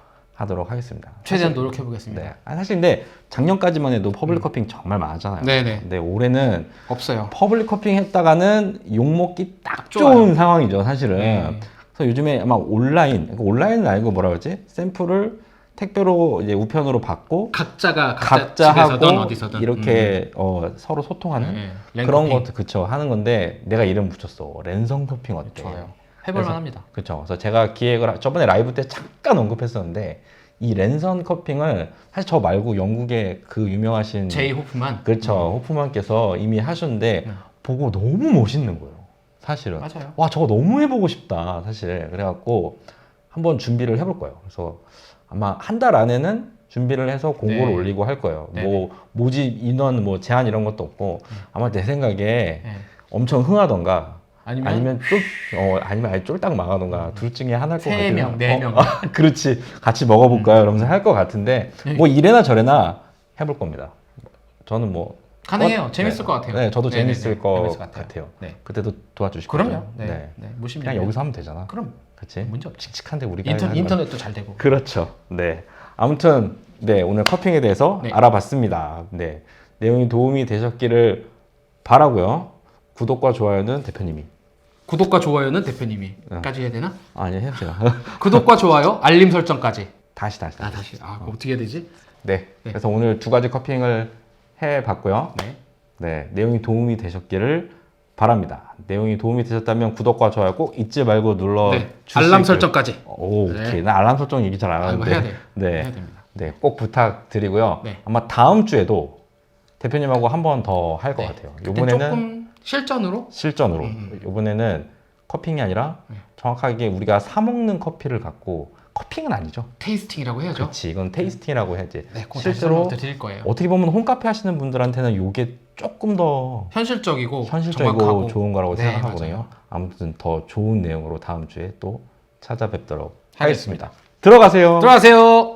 하도록 하겠습니다. 최대한 노력해 보겠습니다. 네. 사실 근데 작년까지만 해도 퍼블릭 커핑 정말 많았잖아요. 네네. 근데 올해는 없어요. 퍼블릭 커핑 했다가는 욕먹기 딱 좋아요. 좋은 상황이죠, 사실은. 네. 그래서 요즘에 아마 온라인은 아니고 뭐라 그러지? 샘플을 택배로 이제 우편으로 받고 각자 각자 집에서든 하고 어디서든 이렇게 서로 소통하는 네. 그런 랜커피. 것도 그쵸 하는 건데 내가 이름 붙였어. 랜선 커핑 어때? 좋아요. 해볼 만합니다. 그쵸. 그래서 제가 저번에 라이브 때 잠깐 언급했었는데 이 랜선 커핑을 사실 저 말고 영국의 그 유명하신 제이 호프만. 그렇죠. 호프만께서 이미 하셨는데 보고 너무 멋있는 거예요. 사실은. 맞아요. 와 저거 너무 해보고 싶다. 사실. 그래갖고 한번 준비를 해볼 거예요. 그래서 아마 한 달 안에는 준비를 해서 공고를 네. 올리고 할 거예요. 네. 뭐 모집 인원 뭐 제한 이런 것도 없고 아마 내 생각에 네. 엄청 흥하던가 아니면 아니면 아예 쫄딱 망하던가 둘 중에 하나일 것 같아요. 3명, 4명. 그렇지. 같이 먹어볼까요? 이러면서 할 것 같은데 뭐 이래나 저래나 해볼 겁니다. 저는 뭐 가능해요. 재밌을 것 같아요. 네, 저도 네네네. 재밌을 것 재밌을 같아요. 네. 그때도 도와주실 그럼요. 거죠? 네. 무심히. 그냥 여기서 하면 되잖아. 그럼 그치? 문제 없지. 칙칙한데 우리가 인터넷도 잘 되고. 그렇죠. 네. 아무튼 네 오늘 커핑에 대해서 네. 알아봤습니다. 네 내용이 도움이 되셨기를 바라고요. 구독과 좋아요는 대표님이. 구독과 좋아요는 대표님이까지 해야 되나? 아니 해주세요. 구독과 좋아요, 알림 설정까지. 다시. 다시. 그거 어떻게 해야 되지? 네. 그래서 오늘 두 가지 커핑을 해봤고요. 네. 네, 내용이 도움이 되셨기를 바랍니다. 내용이 도움이 되셨다면 구독과 좋아요 꼭 잊지 말고 눌러 네. 주시길. 알람 설정까지. 오, 네. 오케이. 나 알람 설정 얘기 잘 안 이거 하는데. 해야 돼. 네, 해야 됩니다. 네, 꼭 부탁드리고요. 네. 아마 다음 주에도 대표님하고 한 번 더 할 것 네. 같아요. 그때 이번에는 조금 실전으로. 실전으로. 이번에는 커핑이 아니라 정확하게 우리가 사 먹는 커피를 갖고 커핑은 아니죠. 테이스팅이라고 해야죠. 그렇지, 이건 테이스팅이라고 해야지. 네, 그거 실제로 드릴 거예요. 어떻게 보면 홈카페 하시는 분들한테는 이게 조금 더 현실적이고 현실적이고 정확하고. 좋은 거라고 네, 생각하거든요. 맞아요. 아무튼 더 좋은 내용으로 다음 주에 또 찾아뵙도록 하겠습니다. 들어가세요. 들어가세요.